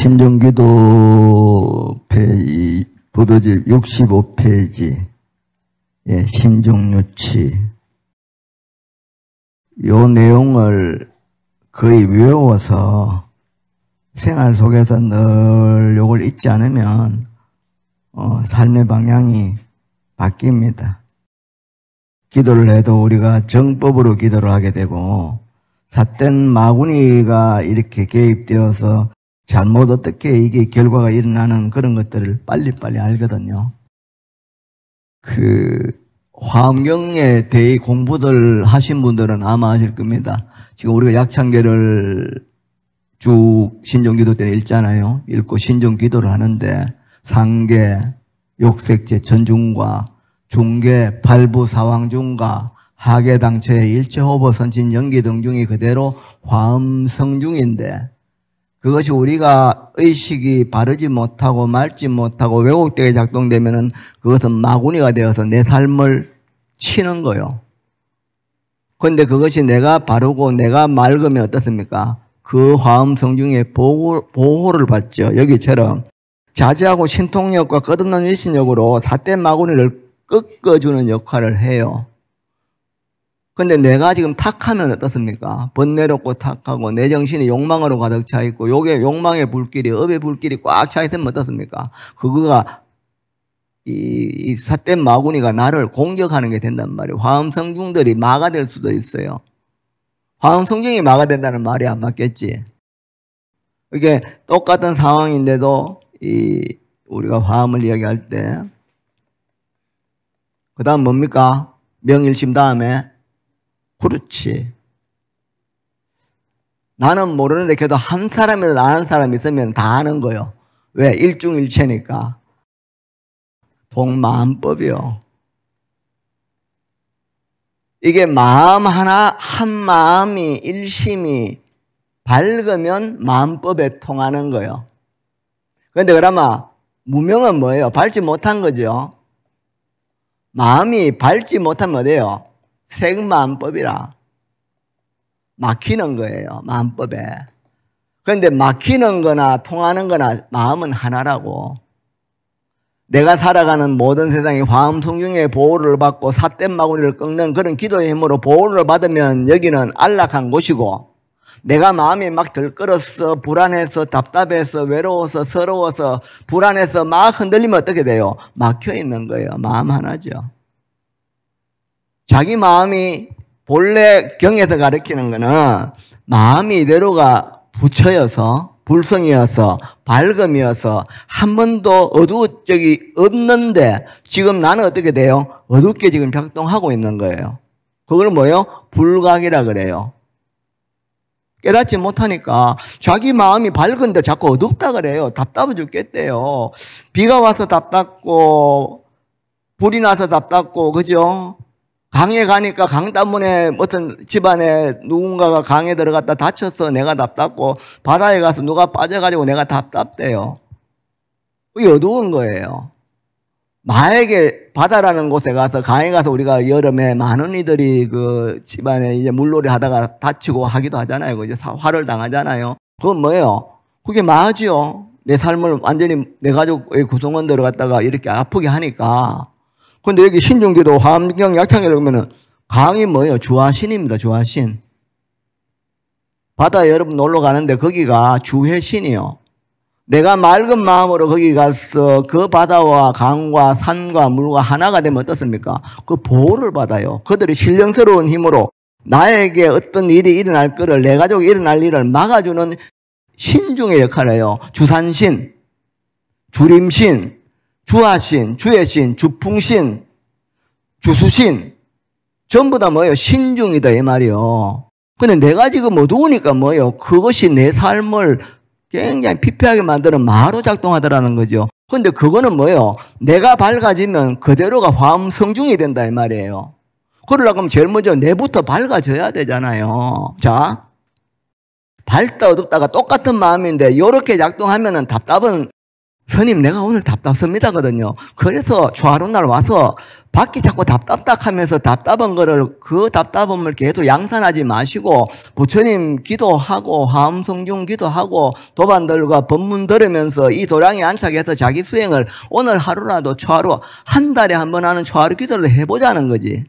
신중기도 페이지, 부도집 65페이지, 예, 신중유치. 요 내용을 거의 외워서 생활 속에서 늘 요걸 잊지 않으면, 삶의 방향이 바뀝니다. 기도를 해도 우리가 정법으로 기도를 하게 되고, 삿된 마구니가 이렇게 개입되어서 잘못 어떻게 이게 결과가 일어나는 그런 것들을 빨리빨리 알거든요. 화엄경에 대해 공부들 하신 분들은 아마 아실 겁니다. 지금 우리가 약창계를 쭉 신중기도 때는 읽잖아요. 읽고 신중기도를 하는데 상계, 욕색제, 전중과, 중계, 발부, 사왕중과, 하계, 당처의 일체, 호보, 선친, 연기 등 중이 그대로 화엄성중인데 그것이 우리가 의식이 바르지 못하고 맑지 못하고 왜곡되게 작동되면은 그것은 마구니가 되어서 내 삶을 치는 거요. 그런데 그것이 내가 바르고 내가 맑으면 어떻습니까? 그 화엄성중의 보호를 받죠. 여기처럼 자제하고 신통력과 끝없는 위신력으로 삿된 마구니를 꺾어주는 역할을 해요. 근데 내가 지금 탁하면 어떻습니까? 번뇌롭고 탁하고 내 정신이 욕망으로 가득 차 있고 욕망의 불길이, 업의 불길이 꽉 차 있으면 어떻습니까? 그거가 이 삿된 마구니가 나를 공격하는 게 된단 말이에요. 화엄성중들이 마가 될 수도 있어요. 화엄성중이 마가 된다는 말이 안 맞겠지. 이게 똑같은 상황인데도 우리가 화엄을 이야기할 때 그 다음 뭡니까? 명일심 다음에 그렇지. 나는 모르는데 그래도 한 사람이라도 아는 사람이 있으면 다 아는 거요. 왜? 일중일체니까. 동마음법이요. 이게 마음 하나, 한 마음이 일심이 밝으면 마음법에 통하는 거요. 그런데 그러면 무명은 뭐예요? 밝지 못한 거죠. 마음이 밝지 못하면 어때요? 색마음법이라 막히는 거예요. 마음법에. 그런데 막히는 거나 통하는 거나 마음은 하나라고. 내가 살아가는 모든 세상이 화엄성중의 보호를 받고 삿된 마구니를 꺾는 그런 기도의 힘으로 보호를 받으면 여기는 안락한 곳이고, 내가 마음이 막 들끓어서 불안해서 답답해서 외로워서 서러워서 불안해서 막 흔들리면 어떻게 돼요? 막혀 있는 거예요. 마음 하나죠. 자기 마음이 본래 경에서 가르치는 거는 마음이 이대로가 부처여서 불성이어서 밝음이어서 한 번도 어두운 적이 없는데 지금 나는 어떻게 돼요? 어둡게 지금 작동하고 있는 거예요. 그걸 뭐예요? 불각이라 그래요. 깨닫지 못하니까 자기 마음이 밝은데 자꾸 어둡다 그래요. 답답해 죽겠대요. 비가 와서 답답고 불이 나서 답답고 그죠? 강에 가니까 강 때문에 어떤 집안에 누군가가 강에 들어갔다 다쳐서 내가 답답고 바다에 가서 누가 빠져가지고 내가 답답대요. 그게 어두운 거예요. 만약에 바다라는 곳에 가서 강에 가서 우리가 여름에 많은 이들이 그 집안에 이제 물놀이 하다가 다치고 하기도 하잖아요. 그죠? 화를 당하잖아요. 그건 뭐예요? 그게 마하지요. 내 삶을 완전히 내 가족의 구성원들을 갖다가 이렇게 아프게 하니까. 근데 여기 신중기도 화엄경 약창이라고 하면은 강이 뭐예요? 주화신입니다. 주화신. 바다에 여러분 놀러 가는데 거기가 주회신이요. 내가 맑은 마음으로 거기 가서 그 바다와 강과 산과 물과 하나가 되면 어떻습니까? 그 보호를 받아요. 그들이 신령스러운 힘으로 나에게 어떤 일이 일어날 거를 내 가족이 일어날 일을 막아주는 신중의 역할을 해요. 주산신, 주림신, 주화신, 주해신, 주풍신, 주수신 전부 다 뭐예요? 신중이다 이 말이요. 근데 내가 지금 어두우니까 뭐예요? 그것이 내 삶을 굉장히 피폐하게 만드는 마로 작동하더라는 거죠. 근데 그거는 뭐예요? 내가 밝아지면 그대로가 화엄성중이 된다 이 말이에요. 그러려고 하면 제일 먼저 내부터 밝아져야 되잖아요. 자, 밝다 어둡다가 똑같은 마음인데 이렇게 작동하면은 답답은 스님 내가 오늘 답답습니다거든요. 그래서 초하루날 와서 밖이 자꾸 답답하면서 답답한 거를 그 답답함을 계속 양산하지 마시고 부처님 기도하고 화엄성중 기도하고 도반들과 법문 들으면서 이 도량에 안착해서 자기 수행을 오늘 하루라도 초하루 한 달에 한 번 하는 초하루 기도를 해보자는 거지.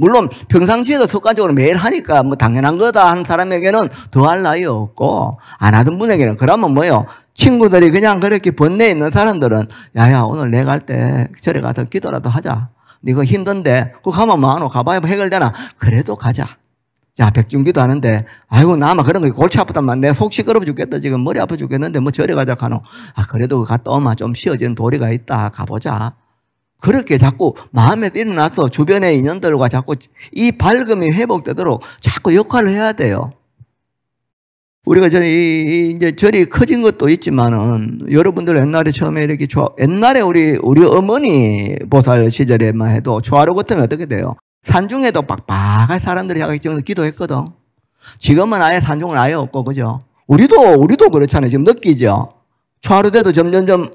물론 평상시에도 습관적으로 매일 하니까 뭐 당연한 거다 하는 사람에게는 더할 나위 없고 안 하던 분에게는 그러면 뭐예요? 친구들이 그냥 그렇게 번뇌에 있는 사람들은 야야 오늘 내가 갈 때 절에 가서 기도라도 하자. 네가 힘든데 그거 가면 뭐하노? 가봐야 해결되나? 그래도 가자. 자 백중기도 하는데 아이고 나만 그런 거 골치 아프다만 내 속 시끄러워 죽겠다 지금 머리 아파 죽겠는데 뭐 절에 가자 하노? 아 그래도 갔다 오면 좀 쉬어지는 도리가 있다. 가보자. 그렇게 자꾸 마음에 일어나서 주변의 인연들과 자꾸 이 밝음이 회복되도록 자꾸 역할을 해야 돼요. 우리가 이제 절이 커진 것도 있지만은 여러분들 옛날에 처음에 이렇게 옛날에 우리 어머니 보살 시절에만 해도 초하루 같으면 어떻게 돼요? 산중에도 빡빡한 사람들이 하기 전에 기도했거든. 지금은 아예 산중은 아예 없고 그죠? 우리도 그렇잖아요. 지금 느끼죠? 초하루 때도 점점점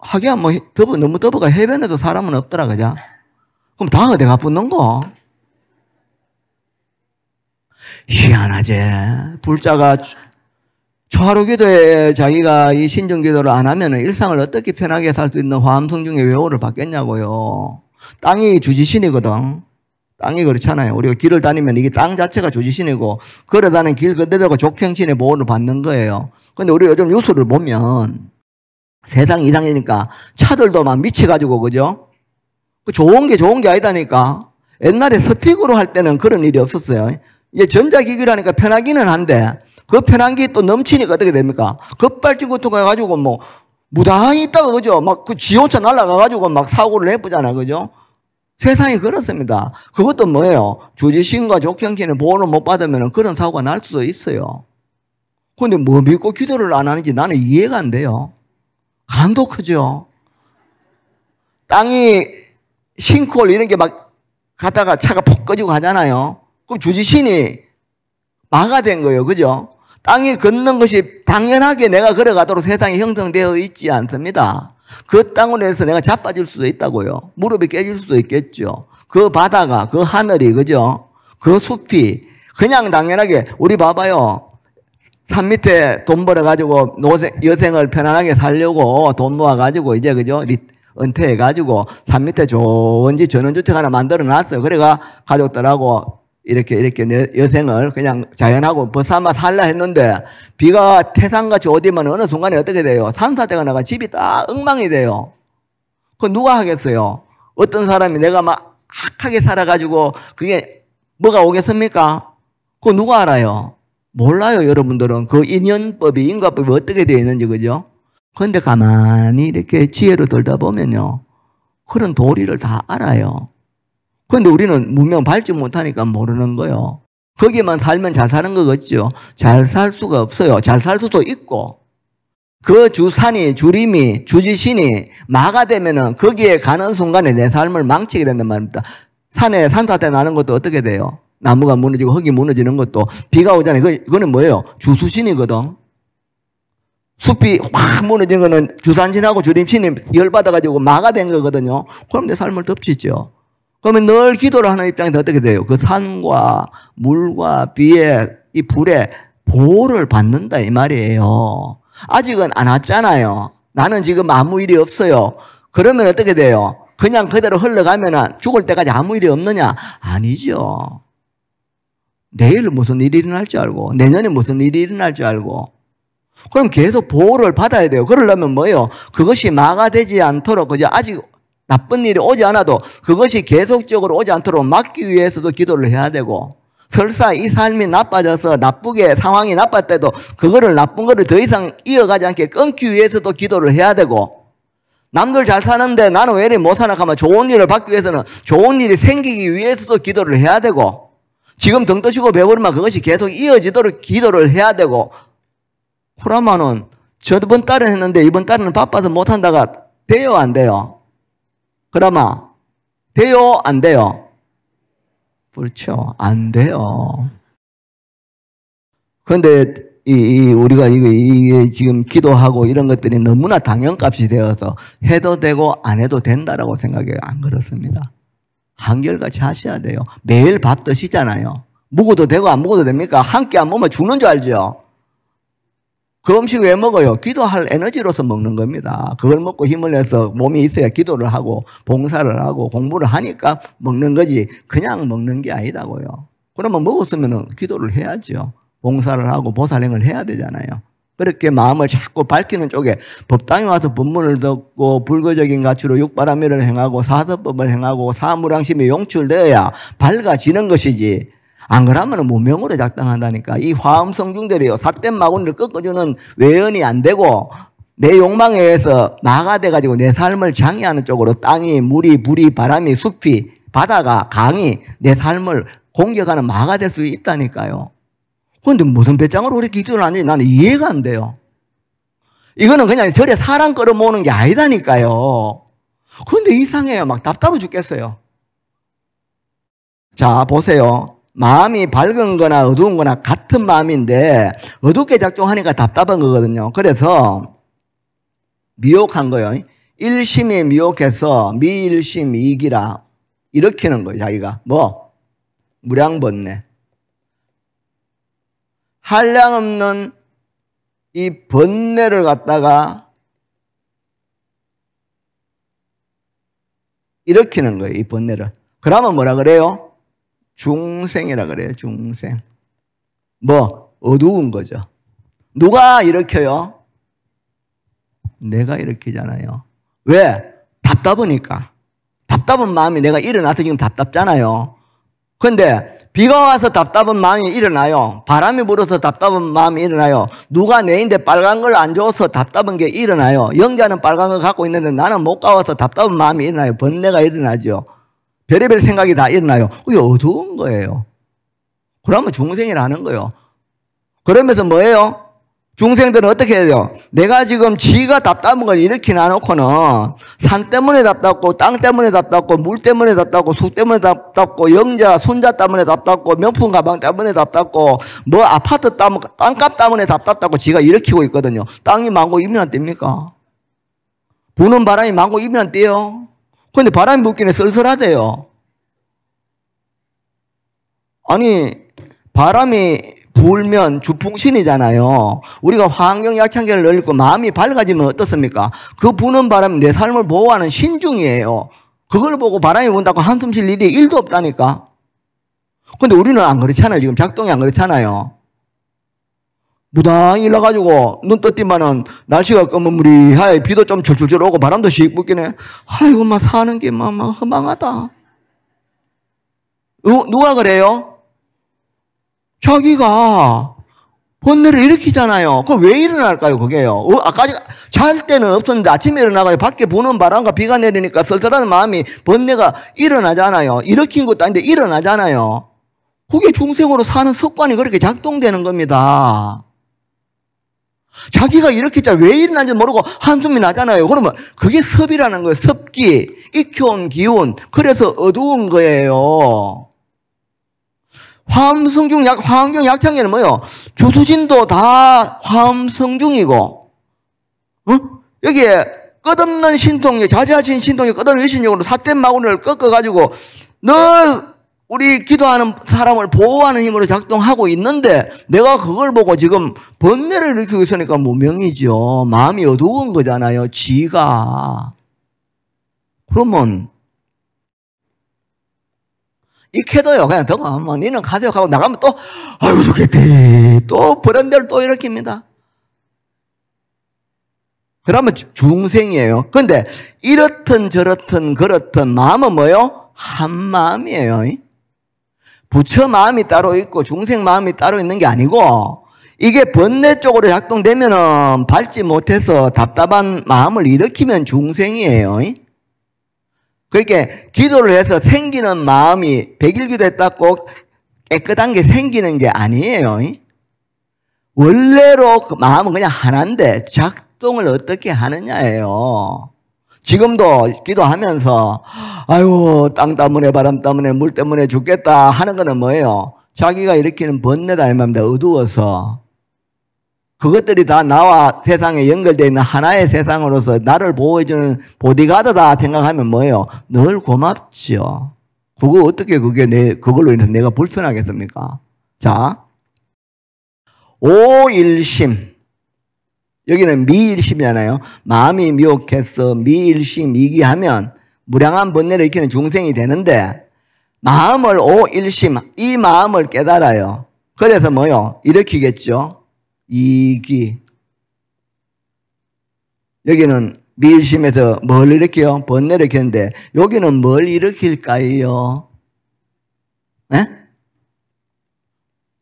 하기야 뭐 너무 더워가 해변에도 사람은 없더라 그죠? 그럼 다 어디가 붙는 거? 희한하지. 불자가 초하루 기도에 자기가 이 신정 기도를 안 하면 일상을 어떻게 편하게 살 수 있는 화엄성중의 외호를 받겠냐고요. 땅이 주지신이거든. 땅이 그렇잖아요. 우리가 길을 다니면 이게 땅 자체가 주지신이고 걸어다니는 길 그대로가 족행신의 보호를 받는 거예요. 근데 우리 요즘 뉴스를 보면 세상 이상이니까 차들도 막 미쳐가지고 그죠? 좋은 게 아니다니까. 옛날에 스틱으로 할 때는 그런 일이 없었어요. 이제 전자기기라니까 편하기는 한데 그 편한 게 또 넘치니까 어떻게 됩니까? 급발진 같은 거 해가지고 뭐 무당이 있다가 그죠? 막 그 지원차 날아가가지고 막 사고를 내쁘잖아 그죠? 세상이 그렇습니다. 그것도 뭐예요? 주지신과 족형신의 보호를 못 받으면 그런 사고가 날 수도 있어요. 근데 뭐 믿고 기도를 안 하는지 나는 이해가 안 돼요. 간도 크죠? 땅이 싱크홀 이런 게 막 가다가 차가 푹 꺼지고 가잖아요. 그럼 주지신이 막아된 거예요. 그죠? 땅이 걷는 것이 당연하게 내가 걸어가도록 세상이 형성되어 있지 않습니다. 그 땅으로 해서 내가 자빠질 수도 있다고요. 무릎이 깨질 수도 있겠죠. 그 바다가, 그 하늘이, 그죠? 그 숲이 그냥 당연하게 우리 봐봐요. 산 밑에 돈 벌어가지고 여생을 편안하게 살려고 돈 모아가지고 이제 그죠? 은퇴해가지고 산 밑에 좋은 집 전원주택 하나 만들어 놨어요. 그래가 가족들하고 이렇게 여생을 그냥 자연하고 벗삼아 살라 했는데 비가 태산같이 오디면 어느 순간에 어떻게 돼요? 산사태가 나가 집이 다 엉망이 돼요. 그거 누가 하겠어요? 어떤 사람이 내가 막 악하게 살아가지고 그게 뭐가 오겠습니까? 그거 누가 알아요? 몰라요, 여러분들은. 그 인연법이, 인과법이 어떻게 되어 있는지, 그죠? 그런데 가만히 이렇게 지혜로 들다 보면요. 그런 도리를 다 알아요. 그런데 우리는 문명 밟지 못하니까 모르는 거예요. 거기만 살면 잘 사는 거 같죠? 잘 살 수가 없어요. 잘 살 수도 있고. 그 주산이, 주림이, 주지신이 마가 되면은 거기에 가는 순간에 내 삶을 망치게 된단 말입니다. 산에 산사태 나는 것도 어떻게 돼요? 나무가 무너지고 흙이 무너지는 것도 비가 오잖아요. 그거는 뭐예요? 주수신이거든. 숲이 확 무너진 거는 주산신하고 주림신이 열받아가지고 마가 된 거거든요. 그럼 내 삶을 덮치죠. 그러면 늘 기도를 하는 입장에서 어떻게 돼요? 그 산과 물과 비에 이 불에 보호를 받는다 이 말이에요. 아직은 안 왔잖아요. 나는 지금 아무 일이 없어요. 그러면 어떻게 돼요? 그냥 그대로 흘러가면 죽을 때까지 아무 일이 없느냐? 아니죠. 내일 무슨 일이 일어날 줄 알고 내년에 무슨 일이 일어날 줄 알고 그럼 계속 보호를 받아야 돼요. 그러려면 뭐예요? 그것이 마가 되지 않도록 그죠? 아직 나쁜 일이 오지 않아도 그것이 계속적으로 오지 않도록 막기 위해서도 기도를 해야 되고 설사 이 삶이 나빠져서 나쁘게 상황이 나빴을 때도 그거를 나쁜 거를 더 이상 이어가지 않게 끊기 위해서도 기도를 해야 되고 남들 잘 사는데 나는 왜 이렇게 못 사나 하면 좋은 일을 받기 위해서는 좋은 일이 생기기 위해서도 기도를 해야 되고 지금 등 뜨시고 배부르면 그것이 계속 이어지도록 기도를 해야 되고 그러면은 저번 달은 했는데 이번 달은 바빠서 못한다가 돼요 안 돼요? 그러면 돼요 안 돼요? 그렇죠. 안 돼요. 그런데 우리가 이게 지금 기도하고 이런 것들이 너무나 당연값이 되어서 해도 되고 안 해도 된다라고 생각해요. 안 그렇습니다. 한결같이 하셔야 돼요. 매일 밥 드시잖아요. 먹어도 되고 안 먹어도 됩니까? 한 끼 안 먹으면 죽는 줄 알죠? 그 음식 왜 먹어요? 기도할 에너지로서 먹는 겁니다. 그걸 먹고 힘을 내서 몸이 있어야 기도를 하고 봉사를 하고 공부를 하니까 먹는 거지 그냥 먹는 게 아니다고요. 그러면 먹었으면 기도를 해야죠. 봉사를 하고 보살행을 해야 되잖아요. 그렇게 마음을 자꾸 밝히는 쪽에 법당에 와서 법문을 듣고 불거적인 가치로 육바라밀을 행하고 사서법을 행하고 사무량심이 용출되어야 밝아지는 것이지 안 그러면 무명으로 작당한다니까. 이 화엄성중들이요. 삿된 마구니를 꺾어주는 외연이 안 되고 내 욕망에 의해서 마가 돼가지고 내 삶을 장애하는 쪽으로 땅이, 물이, 불이, 바람이, 숲이, 바다가, 강이 내 삶을 공격하는 마가 될 수 있다니까요. 그런데 무슨 배짱으로 그렇게 기도를 하는지 나는 이해가 안 돼요. 이거는 그냥 절에 사람 끌어모으는 게 아니다니까요. 그런데 이상해요. 막 답답해 죽겠어요. 자, 보세요. 마음이 밝은 거나 어두운 거나 같은 마음인데 어둡게 작동하니까 답답한 거거든요. 그래서 미혹한 거예요. 일심이 미혹해서 미일심 이기라 일으키는 거예요. 자기가 뭐? 무량번뇌. 한량없는 이 번뇌를 갖다가 일으키는 거예요. 이 번뇌를. 그러면 뭐라 그래요? 중생이라 그래요. 중생. 뭐 어두운 거죠. 누가 일으켜요? 내가 일으키잖아요. 왜? 답답하니까. 답답한 마음이 내가 일어나서 지금 답답잖아요. 그런데 비가 와서 답답한 마음이 일어나요. 바람이 불어서 답답한 마음이 일어나요. 누가 내인데 빨간 걸 안 줘서 답답한 게 일어나요. 영자는 빨간 걸 갖고 있는데 나는 못 가서 답답한 마음이 일어나요. 번뇌가 일어나죠. 별의별 생각이 다 일어나요. 그게 어두운 거예요. 그러면 중생이라는 거예요. 그러면서 뭐예요? 중생들은 어떻게 해야 돼요? 내가 지금 지가 답답한 걸 이렇게 놔놓고는 산 때문에 답답고 땅 때문에 답답고 물 때문에 답답고 수 때문에 답답고 영자 손자 때문에 답답고 명품 가방 때문에 답답고 뭐 아파트 땅값 때문에 답답다고 지가 일으키고 있거든요. 땅이 망고 입이 안 뗍니까? 부는 바람이 망고 입이 안 떼요. 그런데 바람이 불기는 쓸쓸하대요. 아니 바람이 불면 주풍신이잖아요. 우리가 화환경 약창계를 열고 마음이 밝아지면 어떻습니까? 그 부는 바람이 내 삶을 보호하는 신중이에요. 그걸 보고 바람이 분다고 한숨 쉴 일이 1도 없다니까. 근데 우리는 안 그렇잖아요. 지금 작동이 안 그렇잖아요. 무당히 일러가지고 눈 떴더니만은 날씨가 끄머무리하게 비도 좀 철철철 오고 바람도 씩 불기네. 아이고 막 사는 게 막 허망하다. 누가 그래요? 자기가 번뇌를 일으키잖아요. 그럼 왜 일어날까요, 그게요? 아까 잘 때는 없었는데 아침에 일어나가지고 밖에 부는 바람과 비가 내리니까 쓸쓸한 마음이 번뇌가 일어나잖아요. 일으킨 것도 아닌데 일어나잖아요. 그게 중생으로 사는 습관이 그렇게 작동되는 겁니다. 자기가 일으켰잖아요. 왜 일어난지 모르고 한숨이 나잖아요. 그러면 그게 섭이라는 거예요. 섭기, 익혀온 기운. 그래서 어두운 거예요. 화엄성중 화환경 약창계는 뭐예요? 주수진도 다 화엄성중이고, 여기에 끝없는 신통력, 자제하신 신통력, 끝없는 일신력으로 삿된 마구니를 꺾어가지고 늘 우리 기도하는 사람을 보호하는 힘으로 작동하고 있는데 내가 그걸 보고 지금 번뇌를 일으키고 있으니까 무명이죠. 마음이 어두운 거잖아요. 지가. 그러면 익혀도요. 그냥 더 뭐 니는 가세요 하고 나가면 또 아이고 좋겠대. 또 버런 데를 또 일으킵니다. 그러면 중생이에요. 그런데 이렇든 저렇든 그렇든 마음은 뭐예요? 한 마음이에요. 부처 마음이 따로 있고 중생 마음이 따로 있는 게 아니고 이게 번뇌 쪽으로 작동되면은 밟지 못해서 답답한 마음을 일으키면 중생이에요. 그렇게 기도를 해서 생기는 마음이 백일기도 했다고 깨끗한 게 생기는 게 아니에요. 원래로 그 마음은 그냥 하나인데 작동을 어떻게 하느냐예요. 지금도 기도하면서 아유 땅 때문에 바람 때문에 물 때문에 죽겠다 하는 거는 뭐예요? 자기가 일으키는 번뇌다 이 말입니다. 어두워서. 그것들이 다 나와 세상에 연결되어 있는 하나의 세상으로서 나를 보호해주는 보디가드다 생각하면 뭐예요? 늘 고맙지요. 그거 어떻게 그걸로 인해서 내가 불편하겠습니까? 자, 오일심. 여기는 미일심이잖아요. 마음이 미혹해서 미일심 이기하면 무량한 번뇌를 일으키는 중생이 되는데, 마음을 오일심, 이 마음을 깨달아요. 그래서 뭐요? 일으키겠죠? 이기. 여기는 미일심에서 뭘 일으켜요? 번뇌를 일으키는데, 여기는 뭘 일으킬까요? 에?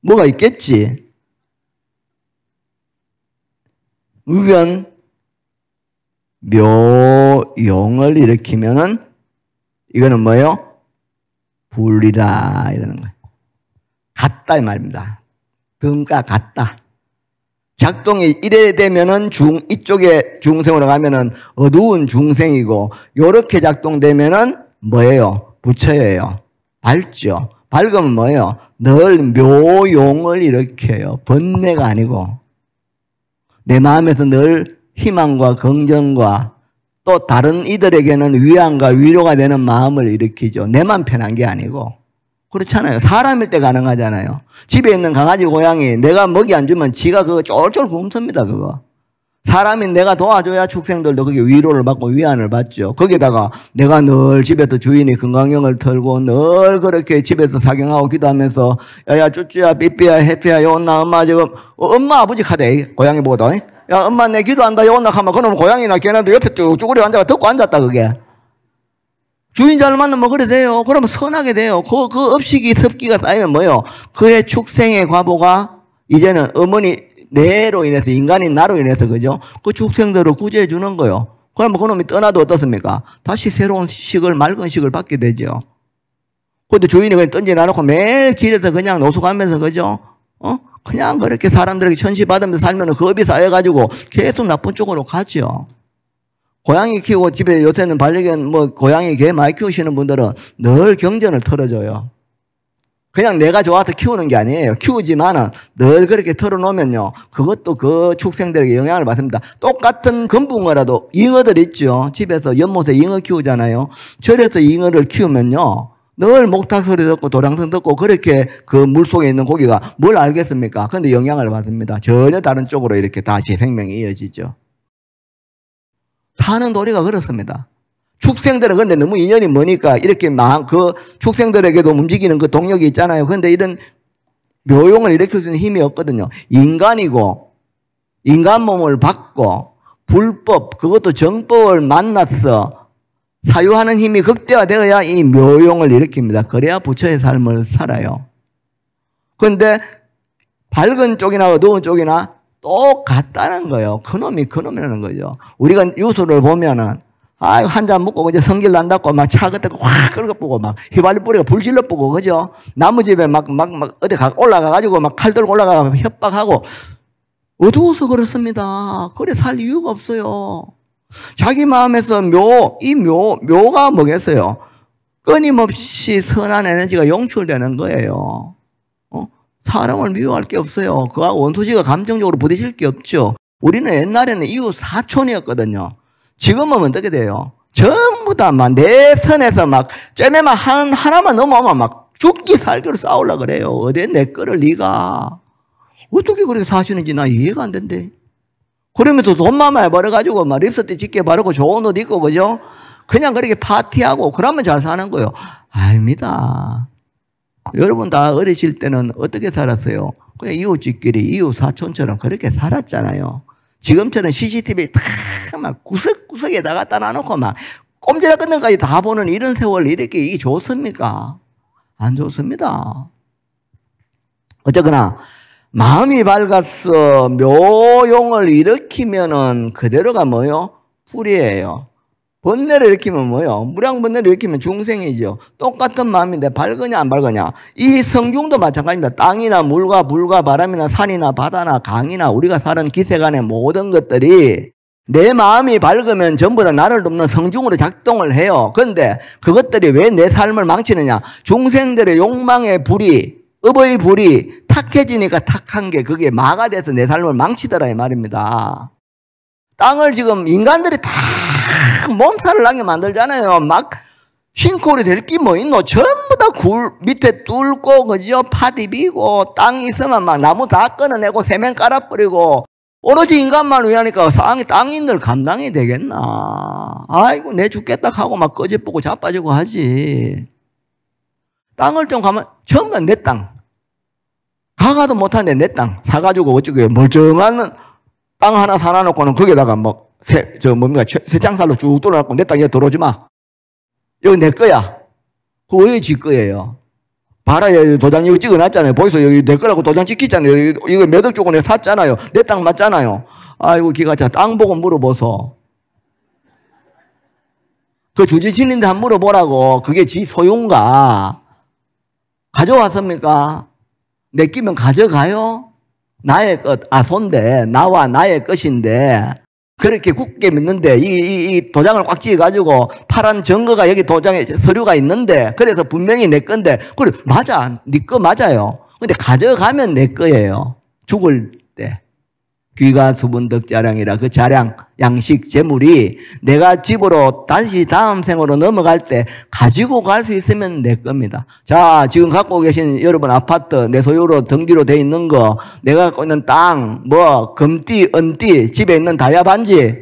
뭐가 있겠지? 의견, 묘용을 일으키면은, 이거는 뭐예요? 불이다 이러는 거예요. 같다 이 말입니다. 등과 같다. 작동이 이래 되면은 이쪽에 중생으로 가면은 어두운 중생이고, 요렇게 작동되면은 뭐예요? 부처예요. 밝죠. 밝으면 뭐예요? 늘 묘용을 일으켜요. 번뇌가 아니고. 내 마음에서 늘 희망과 긍정과 또 다른 이들에게는 위안과 위로가 되는 마음을 일으키죠. 내만 편한 게 아니고. 그렇잖아요. 사람일 때 가능하잖아요. 집에 있는 강아지, 고양이 내가 먹이 안 주면 지가 그거 쫄쫄 굶습니다. 그거. 사람이 내가 도와줘야 축생들도 그게 위로를 받고 위안을 받죠. 거기다가 내가 늘 집에서 주인이 건강형을 털고 늘 그렇게 집에서 사경하고 기도하면서 야야 쭈쭈야 삐삐야 해피야 요온나 엄마 지금 엄마 아버지 카대 고양이 보고도 야 엄마 내 기도한다 요온나 하면 그놈 고양이나 걔네도 옆에 쭈쭈구리 앉아가 듣고 앉았다. 그게 주인 잘 만나면 그래 돼요. 그러면 선하게 돼요. 그 업식이 습기가 쌓이면 뭐예요? 그의 축생의 과보가 이제는 어머니 내로 인해서, 인간인 나로 인해서, 그죠? 그 축생들을 구제해 주는 거예요. 그러면 그놈이 떠나도 어떻습니까? 다시 새로운 식을, 맑은 식을 받게 되죠. 그런데 주인이 그냥 던져놔놓고 매일 길에서 그냥 노숙하면서, 그죠? 그냥 그렇게 사람들에게 천시받으면서 살면 겁이 쌓여가지고 계속 나쁜 쪽으로 가죠. 고양이 키우고 집에 요새는 반려견, 고양이, 개 많이 키우시는 분들은 늘 경전을 털어줘요. 그냥 내가 좋아서 키우는 게 아니에요. 키우지만은 늘 그렇게 털어놓으면요, 그것도 그 축생들에게 영향을 받습니다. 똑같은 금붕어라도 잉어들 있죠. 집에서 연못에 잉어 키우잖아요. 절에서 잉어를 키우면요, 늘 목탁 소리 듣고 도랑성 듣고 그렇게 그 물속에 있는 고기가 뭘 알겠습니까? 근데 영향을 받습니다. 전혀 다른 쪽으로 이렇게 다시 생명이 이어지죠. 사는 도리가 그렇습니다. 축생들은 근데 너무 인연이 머니까 이렇게 그 축생들에게도 움직이는 그 동력이 있잖아요. 근데 이런 묘용을 일으킬 수 있는 힘이 없거든요. 인간이고, 인간 몸을 받고, 불법, 그것도 정법을 만나서 사유하는 힘이 극대화되어야 이 묘용을 일으킵니다. 그래야 부처의 삶을 살아요. 그런데 밝은 쪽이나 어두운 쪽이나 똑같다는 거예요. 그놈이라는 거죠. 우리가 유수를 보면은 한 잔 먹고 이제 성질 난다고 막 차 그때 확 끓여 보고 막 휘발유 뿌리가 불질러 보고, 그죠? 나무 집에 막 어디 올라가가지고 막 칼 들고 올라가서 협박하고, 어두워서 그렇습니다. 그래 살 이유가 없어요. 자기 마음에서 묘가 뭐겠어요? 끊임없이 선한 에너지가 용출되는 거예요. 사람을 미워할 게 없어요. 그하고 원소지가 감정적으로 부딪힐 게 없죠. 우리는 옛날에는 이웃 사촌이었거든요. 지금은 어떻게 돼요? 전부 다 막 내 선에서 막 쨈매만 하나만 넘어오면 막 죽기 살기로 싸우려고 그래요. 어디 내 거를 네가 어떻게 그렇게 사시는지 나 이해가 안 된대. 그러면서 돈만 벌어가지고 막 립스틱 짙게 바르고 좋은 옷 입고, 그죠? 그냥 그렇게 파티하고 그러면 잘 사는 거예요. 아닙니다. 여러분 다 어리실 때는 어떻게 살았어요? 그냥 이웃집끼리 이웃 사촌처럼 그렇게 살았잖아요. 지금처럼 CCTV 다 막 구석구석에다가 따놔놓고 막 꼼지락 끝는까지 다 보는 이런 세월 이렇게 이게 좋습니까? 안 좋습니다. 어쨌거나 마음이 밝아서 묘용을 일으키면은 그대로가 뭐요? 불이에요. 번뇌를 일으키면 뭐요? 무량번뇌를 일으키면 중생이죠. 똑같은 마음인데 밝으냐 안 밝으냐. 이 성중도 마찬가지입니다. 땅이나 물과 불과 바람이나 산이나 바다나 강이나 우리가 사는 기세간의 모든 것들이 내 마음이 밝으면 전부 다 나를 돕는 성중으로 작동을 해요. 그런데 그것들이 왜 내 삶을 망치느냐? 중생들의 욕망의 불이 업의 불이 탁해지니까 탁한 게 그게 마가 돼서 내 삶을 망치더라 이 말입니다. 땅을 지금 인간들이 다 몸살을 나게 만들잖아요. 막 싱크홀이 될 게 뭐 있노? 전부 다 굴 밑에 뚫고 그죠? 파디 비고 땅이 있으면 막 나무 다 끊어내고 세면 깔아버리고 오로지 인간만 위하니까 땅인들 감당이 되겠나? 아이고 내 죽겠다 하고 막 꺼져보고 자빠지고 하지. 땅을 좀 가면 전부 다 내 땅. 가가도 못하는데 내 땅 사가지고 어쩌게 멀쩡한 땅 하나 사놔놓고는 거기다가 뭐 새장살로 쭉 뚫어놓고 내 땅에 들어오지 마. 여기 내 거야. 그거 왜 지 거예요? 봐라, 여기 도장 여기 찍어놨잖아요. 보이소? 여기 내 거라고 도장 찍혔잖아요. 이거 몇 억 주고 내가 샀잖아요. 내 땅 맞잖아요. 아이고, 기가 차. 땅 보고 물어보소. 그 주지신인데 한번 물어보라고. 그게 지 소유인가? 가져왔습니까? 내 끼면 가져가요? 나의 것, 손데, 나와 나의 것인데, 그렇게 굳게 믿는데, 이 도장을 꽉 찍어가지고, 파란 증거가 여기 도장에 서류가 있는데, 그래서 분명히 내 건데, 그래, 맞아. 네 거 맞아요. 근데 가져가면 내 거예요. 죽을 때. 귀가 수분덕자량이라 그 자량, 양식, 재물이 내가 집으로 다시 다음 생으로 넘어갈 때 가지고 갈 수 있으면 내 겁니다. 자, 지금 갖고 계신 여러분 아파트, 내 소유로 등기로 돼 있는 거, 내가 갖고 있는 땅, 금띠, 은띠, 집에 있는 다이아 반지,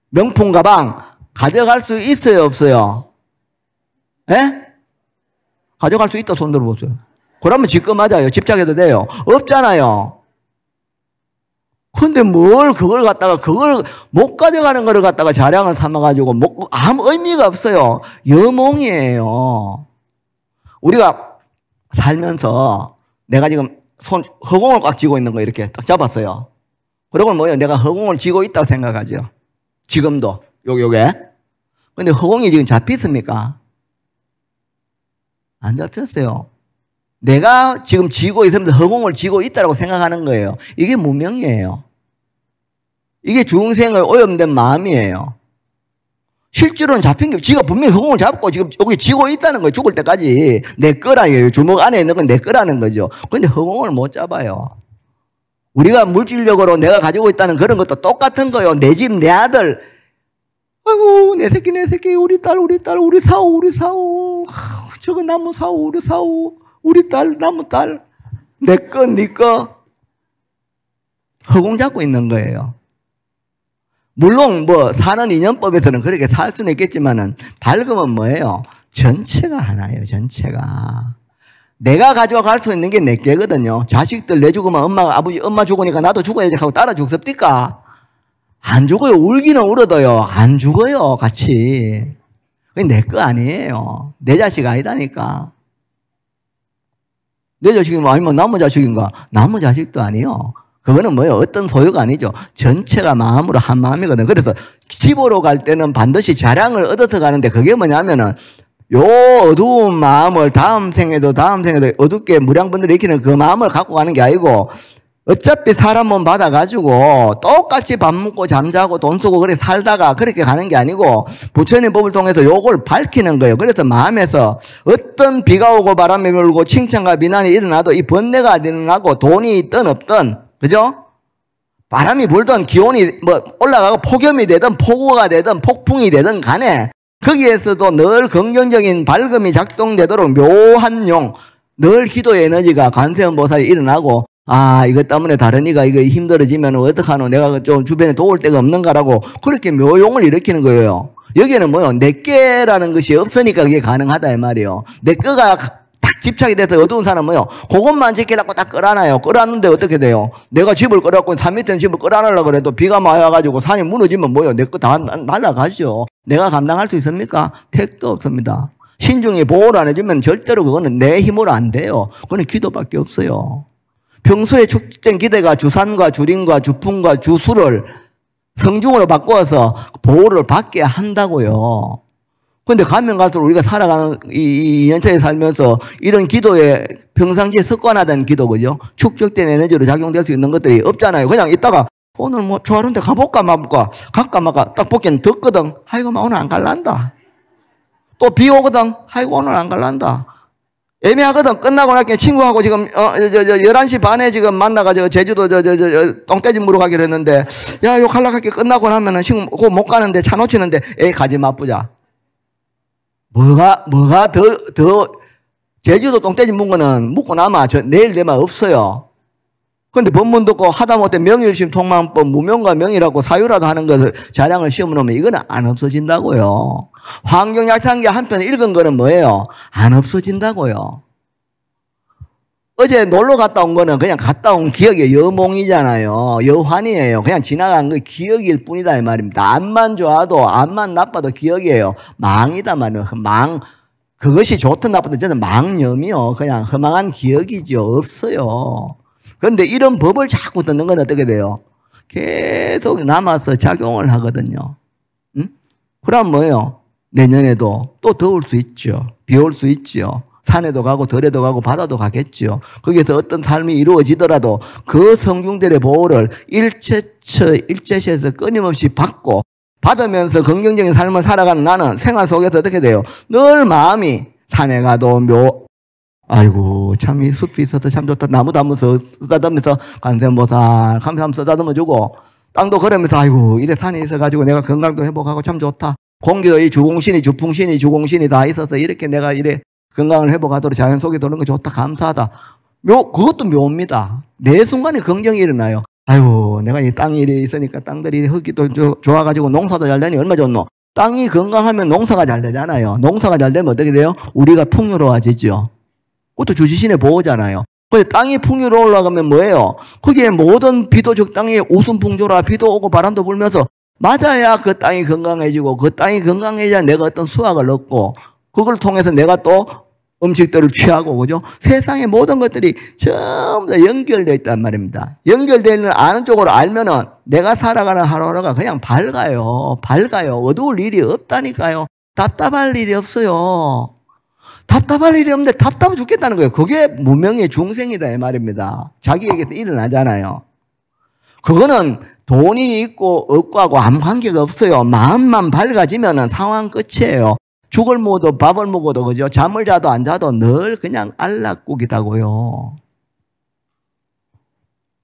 명품 가방, 가져갈 수 있어요, 없어요? 예? 가져갈 수 있다, 손 들어보세요. 그러면 지 거 맞아요. 집착해도 돼요. 없잖아요. 근데 그걸 못 가져가는 거를 갖다가 자량을 삼아가지고, 아무 의미가 없어요. 여몽이에요. 우리가 살면서 내가 지금 허공을 꽉 쥐고 있는 거 이렇게 딱 잡았어요. 그러고 뭐예요? 내가 허공을 쥐고 있다고 생각하죠. 지금도. 요게. 근데 허공이 지금 잡혔습니까? 안 잡혔어요. 내가 지금 쥐고 있으면서 허공을 쥐고 있다고 생각하는 거예요. 이게 무명이에요. 이게 중생의 오염된 마음이에요. 실제로는 잡힌 게, 지가 분명히 허공을 잡고 지금 여기 쥐고 있다는 거예요. 죽을 때까지. 내 거라예요. 주먹 안에 있는 건 내 거라는 거죠. 근데 허공을 못 잡아요. 우리가 물질적으로 내가 가지고 있다는 그런 것도 똑같은 거예요. 내 집, 내 아들. 아이고, 내 새끼, 우리 딸, 우리 사오. 저거 나무 사오, 우리 사오. 우리 딸, 나무 딸, 내 거, 네 거, 허공 잡고 있는 거예요. 물론, 사는 인연법에서는 그렇게 살 수는 있겠지만은, 밝으면 뭐예요? 전체가 하나예요, 전체가. 내가 가져갈 수 있는 게 내 개거든요. 자식들 내 죽으면 엄마 죽으니까 나도 죽어야지 하고 따라 죽습니까? 안 죽어요. 울기는 울어도요. 안 죽어요, 같이. 그게 내 거 아니에요. 내 자식 아니다니까. 내 자식이 아니면 남의 자식인가? 남의 자식도 아니요. 그거는 뭐예요? 어떤 소유가 아니죠. 전체가 마음으로 한 마음이거든. 그래서 집으로 갈 때는 반드시 자량을 얻어서 가는데 그게 뭐냐면은 요 어두운 마음을 다음 생에도 어둡게 무량분들이 익히는 그 마음을 갖고 가는 게 아니고 어차피 사람 몸 받아가지고 똑같이 밥 먹고 잠자고 돈 쓰고 그렇게 살다가 그렇게 가는 게 아니고 부처님 법을 통해서 요걸 밝히는 거예요. 그래서 마음에서 어떤 비가 오고 바람이 불고 칭찬과 비난이 일어나도 이 번뇌가 일어나고 돈이 있든 없든, 그죠? 바람이 불든 기온이 올라가고 폭염이 되든 폭우가 되든 폭풍이 되든 간에 거기에서도 늘 긍정적인 밝음이 작동되도록 묘한 용, 늘 기도의 에너지가 관세음보살이 일어나고 이것 때문에 다른 이가 이거 힘들어지면 어떡하노? 내가 좀 주변에 도울 데가 없는가라고 그렇게 묘용을 일으키는 거예요. 여기에는 뭐요? 내게라는 것이 없으니까 그게 가능하다 이 말이에요. 내 거가 딱 집착이 돼서 어두운 사람은 뭐요? 그것만 지키려고 딱 끌어놔요. 끌어놨는데 어떻게 돼요? 내가 집을 끌어갖고 산 밑에 집을 끌어놔려고 그래도 비가 와가지고 산이 무너지면 뭐요? 내 거 다 날아가죠. 내가 감당할 수 있습니까? 택도 없습니다. 신중히 보호를 안 해주면 절대로 그거는 내 힘으로 안 돼요. 그거는 기도밖에 없어요. 평소에 축적된 기대가 주산과 주림과 주풍과 주수를 성중으로 바꾸어서 보호를 받게 한다고요. 그런데 가면 갈수록 우리가 살아가는 이 연차에 살면서 이런 기도에 평상시에 습관화된 기도, 그죠? 축적된 에너지로 작용될 수 있는 것들이 없잖아요. 그냥 있다가 오늘 좋아하는데 가볼까 말까 갈까 말까 딱 보기엔 덥거든. 아이고 오늘 안 갈란다. 또 비 오거든. 아이고 오늘 안 갈란다. 애매하거든. 끝나고 나니까 친구하고 지금, 11시 반에 지금 만나가지고 제주도, 똥돼지 물어 가기로 했는데, 야, 요 갈라갈게 끝나고 나면은 지금 그거 못 가는데 차 놓치는데, 에이, 가지 마보자. 뭐가 제주도 똥돼지 묵은 거는 묵고 나면 내일 되면 없어요. 근데 법문 듣고 하다못해 명의유심 통망법 무명과 명의라고 사유라도 하는 것을 자량을 시험해놓으면 이거는 안 없어진다고요. 환경약상기 한편 읽은 거는 뭐예요? 안 없어진다고요. 어제 놀러 갔다 온 거는 그냥 갔다 온 기억이 여몽이잖아요. 여환이에요. 그냥 지나간 거 기억일 뿐이다 이 말입니다. 암만 좋아도 암만 나빠도 기억이에요. 망이다 말이에요. 망. 그것이 좋든 나쁘든 저는 망념이요. 그냥 허망한 기억이죠. 없어요. 그런데 이런 법을 자꾸 듣는 건 어떻게 돼요? 계속 남아서 작용을 하거든요. 응? 그럼 뭐예요? 내년에도 또 더울 수 있죠. 비 올 수 있죠. 산에도 가고 들에도 가고 바다도 가겠죠. 거기에서 어떤 삶이 이루어지더라도 그 성중들의 보호를 일체시에서 끊임없이 받으면서 긍정적인 삶을 살아가는 나는 생활 속에서 어떻게 돼요? 늘 마음이 산에 가도 아이고 참 이 숲이 있어서 참 좋다. 나무도 한번 쓰다듬으면서 관세음보살 감사함 쓰다듬어주고 땅도 걸으면서 아이고 이래 산에 있어가지고 내가 건강도 회복하고 참 좋다. 공기도 이 주공신이 주풍신이 주공신이 다 있어서 이렇게 내가 이래 건강을 회복하도록 자연 속에 도는 거 좋다. 감사하다. 그것도 묘입니다. 매 순간에 긍정이 일어나요. 아이고 내가 이 땅이 이래 있으니까 땅들이 흙이도 좋아가지고 농사도 잘 되니 얼마 좋노. 땅이 건강하면 농사가 잘 되잖아요. 농사가 잘 되면 어떻게 돼요? 우리가 풍요로워지죠. 그것도 주지신의 보호잖아요. 근데 땅이 풍요로 올라가면 뭐예요? 거기에 모든 비도 적당히 우순풍조라 비도 오고 바람도 불면서 맞아야 그 땅이 건강해지고 그 땅이 건강해져야 내가 어떤 수확을 얻고 그걸 통해서 내가 또 음식들을 취하고 그죠? 세상의 모든 것들이 전부 다 연결되어 있단 말입니다. 연결되어 있는 아는 쪽으로 알면은 내가 살아가는 하루하루가 그냥 밝아요. 어두울 일이 없다니까요. 답답할 일이 없어요. 답답할 일이 없는데 답답해 죽겠다는 거예요. 그게 무명의 중생이다 이 말입니다. 자기에게서 일어나잖아요. 그거는 돈이 있고 없고하고 아무 관계가 없어요. 마음만 밝아지면은 상황 끝이에요. 죽을 먹어도 밥을 먹어도 그죠? 잠을 자도 안 자도 늘 그냥 안락국이다고요.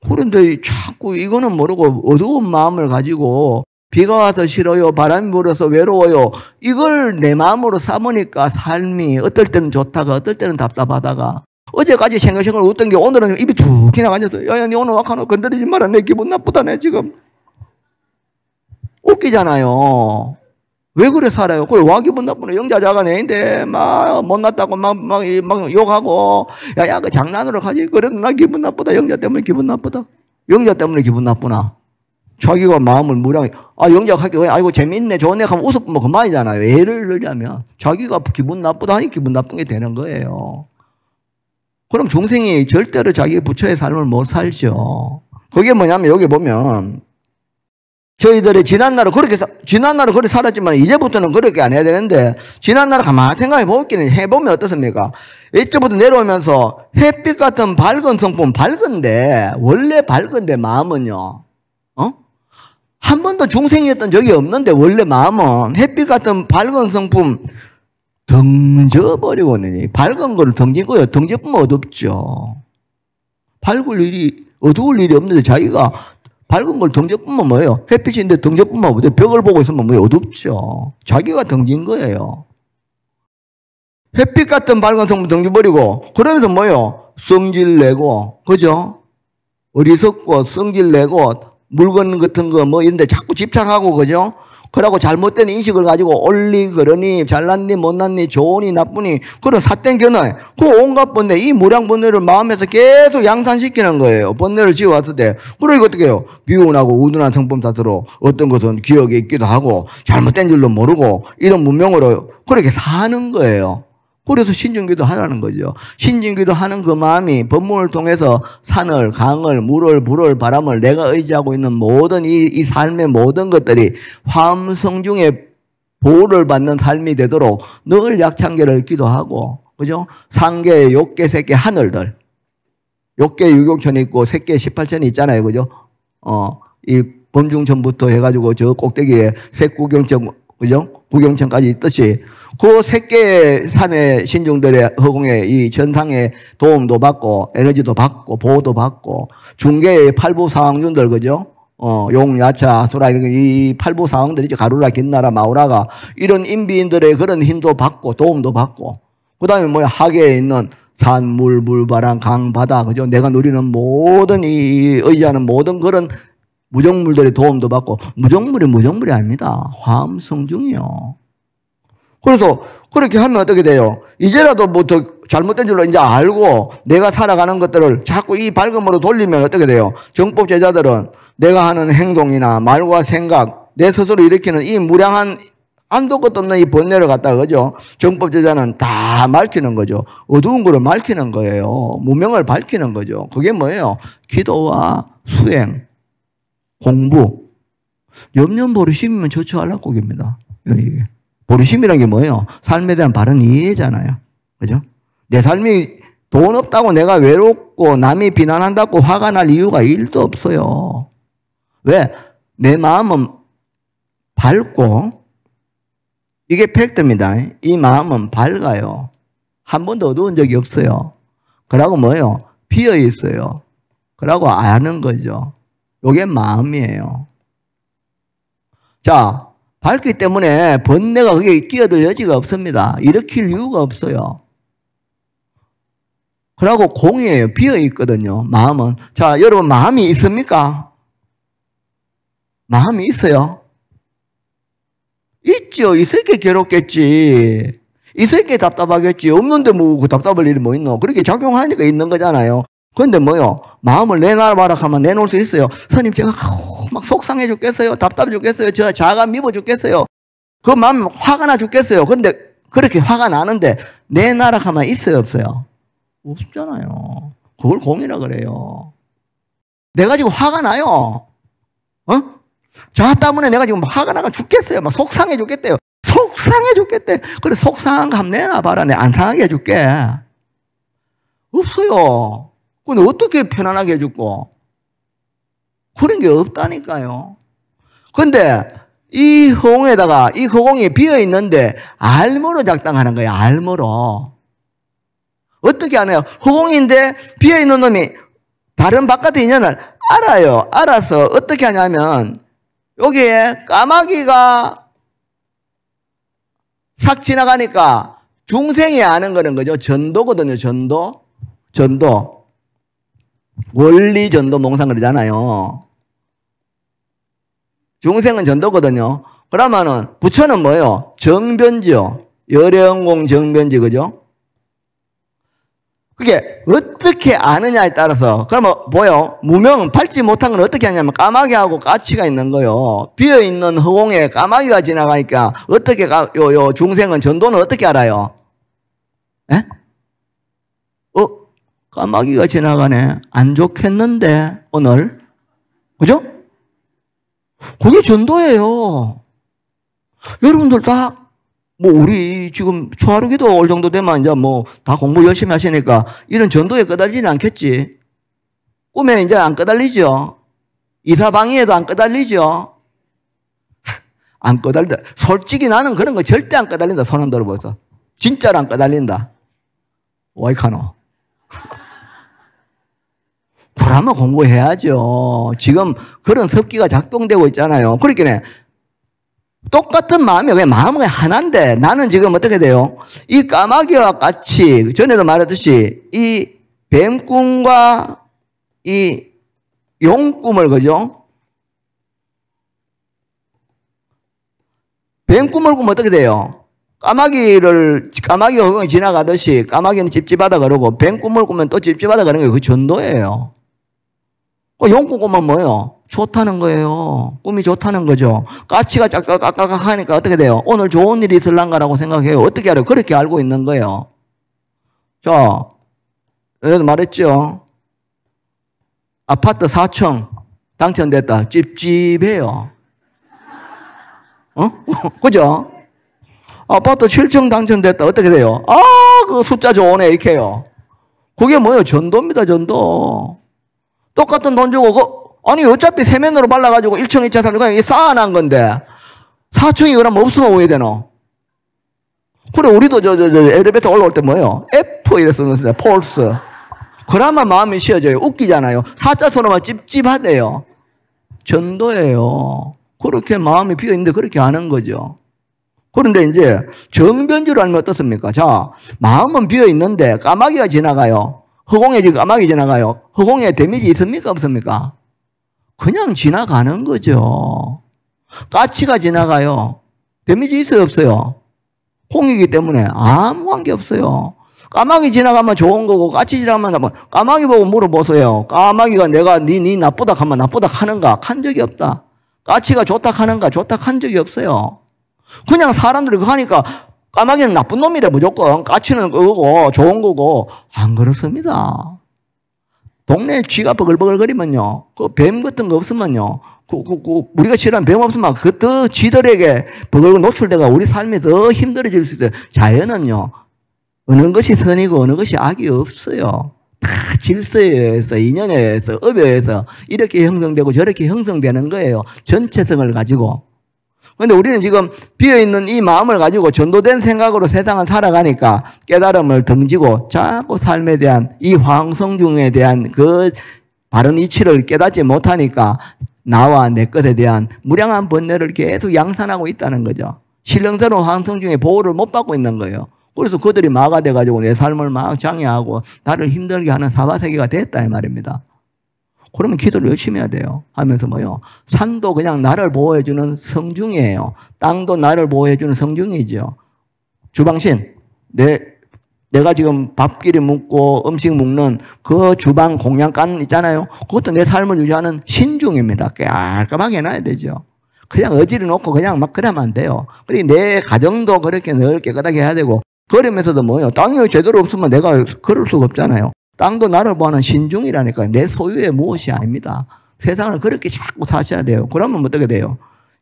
그런데 자꾸 이거는 모르고 어두운 마음을 가지고 비가 와서 싫어요. 바람이 불어서 외로워요. 이걸 내 마음으로 삼으니까 삶이 어떨 때는 좋다가 어떨 때는 답답하다가 어제까지 생각생각 웃던 게 오늘은 입이 툭 그냥 앉아서 야야 니 오늘 와카노 건드리지 마라. 내 기분 나쁘다네 지금. 웃기잖아요. 왜 그래 살아요? 그래 와 기분 나쁘네. 영자자가 내인데 막 못났다고 막 욕하고 야야 그 장난으로 하지. 그래도 나 기분 나쁘다. 영자 때문에 기분 나쁘다. 영자 때문에 기분 나쁘나? 자기가 마음을 무량히 영자가 하게 아이고 재밌네 좋네 하면 웃어보면 그만이잖아요. 예를 들자면 자기가 기분 나쁘다 하니 기분 나쁜 게 되는 거예요. 그럼 중생이 절대로 자기 부처의 삶을 못 살죠. 그게 뭐냐면 여기 보면 저희들이 지난날은 그렇게 살았지만 이제부터는 그렇게 안 해야 되는데 지난날을 가만히 생각해 보기는 해보면 어떻습니까? 이쪽부터 내려오면서 햇빛 같은 밝은 성품 밝은데 원래 밝은데 마음은요 한 번도 중생이었던 적이 없는데 원래 마음은 햇빛 같은 밝은 성품 덩져버리고는 밝은 거를 덩지고요. 덩져보면 어둡죠. 어두울 일이 없는데 자기가 밝은 걸 덩져보면 뭐예요? 햇빛인데 덩져보면 어때요? 벽을 보고 있으면 뭐예요? 어둡죠. 자기가 덩진 거예요. 햇빛 같은 밝은 성품 덩져버리고 그러면서 뭐예요? 성질내고 그죠? 어리석고 성질내고 물건 같은 거 뭐 이런데 자꾸 집착하고 그죠? 그러고 잘못된 인식을 가지고 옳니 그러니 잘났니 못났니 좋으니 나쁘니 그런 삿된 견해 그 온갖 번뇌 이 무량 번뇌를 마음에서 계속 양산시키는 거예요. 번뇌를 지어왔을 때 그러니까 어떻게 해요? 미운하고 우둔한 성품 탓으로 어떤 것은 기억에 있기도 하고 잘못된 줄도 모르고 이런 문명으로 그렇게 사는 거예요. 그래서 신중기도 하라는 거죠. 신중기도 하는 그 마음이 법문을 통해서 산을, 강을, 물을, 불을, 바람을 내가 의지하고 있는 모든 이 삶의 모든 것들이 화엄성중의 보호를 받는 삶이 되도록 늘 약창계를 기도하고, 그죠? 상계, 욕계, 색계, 하늘들. 욕계 유경천이 있고, 색계 18천이 있잖아요. 그죠? 이 범중천부터 해가지고 저 꼭대기에 색구경천 그죠? 구경천까지 있듯이 그 세 산의 신중들의 허공에 이 전상의 도움도 받고 에너지도 받고 보호도 받고 중계의 팔부사왕군들 그죠? 용, 야차, 아수라 이 팔부사왕들이죠. 가루라, 긴나라, 마우라가 이런 인비인들의 그런 힘도 받고 도움도 받고 그 다음에 뭐야 하계에 있는 산, 물, 바람, 강, 바다 그죠? 내가 누리는 모든 이 의지하는 모든 그런 무정물들의 도움도 받고 무정물이 아닙니다. 화엄성중이요. 그래서 그렇게 하면 어떻게 돼요? 이제라도 뭐 더 잘못된 줄로 이제 알고 내가 살아가는 것들을 자꾸 이 밝음으로 돌리면 어떻게 돼요? 정법 제자들은 내가 하는 행동이나 말과 생각, 내 스스로 일으키는 이 무량한 한도 끝도 없는 이 번뇌를 갖다가 그죠? 정법 제자는 다 밝히는 거죠. 어두운 거를 밝히는 거예요. 무명을 밝히는 거죠. 그게 뭐예요? 기도와 수행, 공부. 염려버리심이면 저처할락곡입니다. 이게. 버리심이라는 게 뭐예요? 삶에 대한 바른 이해잖아요. 그죠? 내 삶이 돈 없다고 내가 외롭고 남이 비난한다고 화가 날 이유가 1도 없어요. 왜? 내 마음은 밝고 이게 팩트입니다. 이 마음은 밝아요. 한 번도 어두운 적이 없어요. 그러고 뭐예요? 비어 있어요. 그러고 아는 거죠. 이게 마음이에요. 자, 밝기 때문에 번뇌가 그게 끼어들 여지가 없습니다. 일으킬 이유가 없어요. 그러고 공이에요. 비어 있거든요. 마음은. 자, 여러분 마음이 있습니까? 마음이 있어요? 있죠. 있을 게 괴롭겠지. 있을 게 답답하겠지. 없는데 뭐 그 답답할 일이 뭐 있노? 그렇게 작용하니까 있는 거잖아요. 그런데 뭐요? 마음을 내놔봐라 하면 내놓을 수 있어요. 스님 제가 막 속상해 죽겠어요. 답답해 죽겠어요. 저 자가 미워 죽겠어요. 그 마음 화가 나 죽겠어요. 그런데 그렇게 화가 나는데 내놔라 하면 있어요 없어요? 없잖아요. 그걸 공이라 그래요. 내가 지금 화가 나요. 자 때문에 내가 지금 화가 나가 죽겠어요. 막 속상해 죽겠대요. 속상해 죽겠대. 그래 속상한 거 한번 내놔봐라. 내가 안 상하게 해줄게. 없어요. 근데 어떻게 편안하게 해줄고? 그런 게 없다니까요. 근데 이 허공에다가 이 허공이 비어 있는데 알무로 작당하는 거예요. 알무로. 어떻게 하나요? 허공인데 비어 있는 놈이 다른 바깥에 있냐를 알아요. 알아서 어떻게 하냐면 여기에 까마귀가 싹 지나가니까 중생이 아는 거는 거죠. 전도거든요. 전도. 원리 전도 몽상 그러잖아요. 중생은 전도거든요. 그러면은 부처는 뭐예요? 정변지요. 열애원공 정변지 그죠? 그게 어떻게 아느냐에 따라서 그러면 뭐요? 무명 밟지 못한 건 어떻게 하냐면 까마귀하고 까치가 있는 거요. 비어있는 허공에 까마귀가 지나가니까 어떻게 요 중생은 전도는 어떻게 알아요? 에? 까마귀가 지나가네. 안 좋겠는데 오늘 그죠? 그게 전도예요. 여러분들 다 뭐 우리 지금 초하루기도 올 정도 되면 이제 뭐 다 공부 열심히 하시니까 이런 전도에 끄달리지는 않겠지. 꿈에 이제 안 끄달리죠. 이사방위에도 안 끄달리죠. 안 끄달린다. 솔직히 나는 그런 거 절대 안 끄달린다. 손 한번 들어보세요. 진짜로 안 끄달린다. 와이카노. 그러면 공부해야죠. 지금 그런 습기가 작동되고 있잖아요. 그렇긴 똑같은 마음이에요. 그냥 마음은 하나인데 나는 지금 어떻게 돼요? 이 까마귀와 같이 전에도 말했듯이 이 뱀꿈과 이 용꿈을 그죠? 뱀꿈을 꾸면 어떻게 돼요? 까마귀가 지나가듯이 까마귀는 찝찝하다 그러고 뱀꿈을 꾸면 또 찝찝하다 그러는 게 그 전도예요. 용꿈 꾸면 뭐예요? 좋다는 거예요. 꿈이 좋다는 거죠. 까치가 깍깍깍깍 하니까 어떻게 돼요? 오늘 좋은 일이 있을란가라고 생각해요. 어떻게 알아요? 그렇게 알고 있는 거예요. 자, 여기도 말했죠. 아파트 4층 당첨됐다. 찝찝해요. 그죠? 아파트 7층 당첨됐다. 어떻게 돼요? 그 숫자 좋으네. 이렇게 해요. 그게 뭐예요? 전도입니다. 전도. 똑같은 돈 주고, 아니, 어차피 세면으로 발라가지고 1층, 2차, 3층, 그냥 쌓아놓은 건데, 4층이 그러면 없으면 왜 되노? 그래, 우리도 엘리베이터 올라올 때 뭐예요? F 이래 쓰는데, 폴스. 그러면 마음이 쉬어져요. 웃기잖아요. 4자손으로만 찝찝하대요. 전도예요. 그렇게 마음이 비어있는데 그렇게 하는 거죠. 그런데 이제 정변주를 알면 어떻습니까? 자, 마음은 비어있는데 까마귀가 지나가요. 허공에 지금 까마귀 지나가요. 허공에 데미지 있습니까? 없습니까? 그냥 지나가는 거죠. 까치가 지나가요. 데미지 있어요? 없어요? 홍이기 때문에 아무 관계 없어요. 까마귀 지나가면 좋은 거고 까치 지나가면 까마귀 보고 물어보세요. 까마귀가 내가 니 나쁘다 하면 나쁘다 하는가? 한 적이 없다. 까치가 좋다 하는가? 좋다 한 적이 없어요. 그냥 사람들이 그거 하니까 까마귀는 나쁜 놈이래 무조건. 까치는 그거고 좋은 거고. 안 그렇습니다. 동네에 쥐가 버글버글거리면요. 그 뱀 같은 거 없으면요. 우리가 싫어하는 뱀 없으면 그 쥐들에게 버글버글 노출돼가 우리 삶이 더 힘들어질 수 있어요. 자연은요. 어느 것이 선이고 어느 것이 악이 없어요. 다 질서에 의해서 인연에 의해서 업에 의해서 이렇게 형성되고 저렇게 형성되는 거예요. 전체성을 가지고. 그런데 우리는 지금 비어있는 이 마음을 가지고 전도된 생각으로 세상을 살아가니까 깨달음을 던지고 자꾸 삶에 대한 이 황성중에 대한 그 바른 이치를 깨닫지 못하니까 나와 내 것에 대한 무량한 번뇌를 계속 양산하고 있다는 거죠. 신령스러운 황성중의 보호를 못 받고 있는 거예요. 그래서 그들이 마가 돼가지고 내 삶을 막 장애하고 나를 힘들게 하는 사바세계가 됐다 이 말입니다. 그러면 기도를 열심히 해야 돼요. 하면서 뭐요? 산도 그냥 나를 보호해주는 성중이에요. 땅도 나를 보호해주는 성중이죠. 주방신, 내가 지금 밥끼리 묵고 음식 먹는 그 주방 공양간 있잖아요. 그것도 내 삶을 유지하는 신중입니다. 깔끔하게 해놔야 되죠. 그냥 어지러 놓고 그냥 막 그러면 안 돼요. 그리고 내 가정도 그렇게 늘 깨끗하게 해야 되고, 그러면서도 뭐요? 땅이 제대로 없으면 내가 걸을 수가 없잖아요. 땅도 나를 보는 신중이라니까요. 내 소유의 무엇이 아닙니다. 세상을 그렇게 자꾸 사셔야 돼요. 그러면 어떻게 돼요?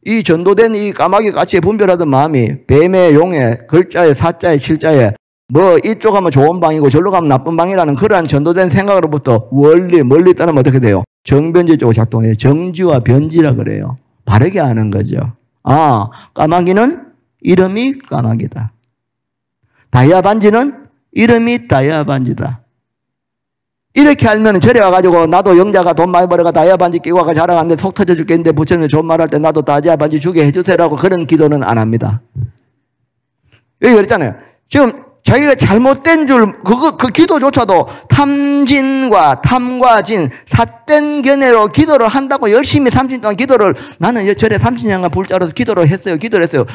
이 전도된 이 까마귀 같이 분별하던 마음이 뱀의 용에 글자에 사자에 칠자에 뭐 이쪽 가면 좋은 방이고 절로 가면 나쁜 방이라는 그러한 전도된 생각으로부터 멀리 떠나면 어떻게 돼요? 정변지 쪽으로 작동해요. 정지와 변지라 그래요. 바르게 하는 거죠. 아, 까마귀는 이름이 까마귀다. 다이아 반지는 이름이 다이아 반지다. 이렇게 알면 절에 와가지고 나도 영자가 돈 많이 벌어가 다이아 반지 끼고 와가 자랑하는데 속 터져 죽겠는데 부처님 좋은 말 할 때 나도 다이아 반지 주게 해주세요라고 그런 기도는 안 합니다. 여기 그랬잖아요. 지금 자기가 잘못된 그 기도조차도 탐진과 탐과 진, 삿된 견해로 기도를 한다고 열심히 30년 동안 기도를 나는 절에 30년간 불자로서 기도를 했어요.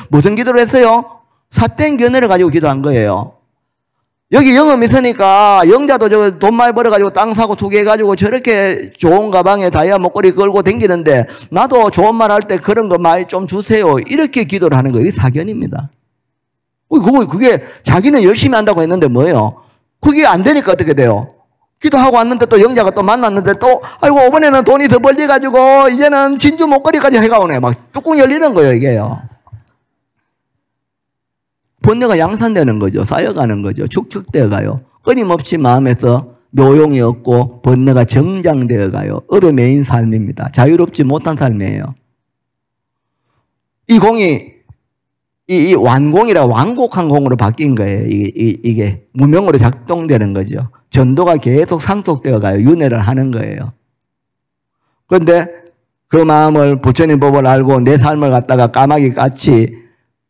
무슨 기도를 했어요? 삿된 견해를 가지고 기도한 거예요. 여기 영험이 있으니까 영자도 저 돈 많이 벌어가지고 땅 사고 투기 해가지고 저렇게 좋은 가방에 다이아 목걸이 걸고 다니는데 나도 좋은 말 할 때 그런 거 많이 좀 주세요. 이렇게 기도를 하는 거예요. 이게 사견입니다. 그게 자기는 열심히 한다고 했는데 뭐예요? 그게 안 되니까 어떻게 돼요? 기도하고 왔는데 또 영자가 또 만났는데 또 아이고 이번에는 돈이 더 벌려가지고 이제는 진주 목걸이까지 해가 오네. 막 뚜껑 열리는 거예요 이게요. 번뇌가 양산되는 거죠. 쌓여가는 거죠. 축적되어 가요. 끊임없이 마음에서 묘용이 없고 번뇌가 정장되어 가요. 업에 매인 삶입니다. 자유롭지 못한 삶이에요. 이 공이 이 완공이라 완곡한 공으로 바뀐 거예요. 이게 무명으로 작동되는 거죠. 전도가 계속 상속되어 가요. 윤회를 하는 거예요. 그런데 그 마음을 부처님 법을 알고 내 삶을 갖다가 까마귀 같이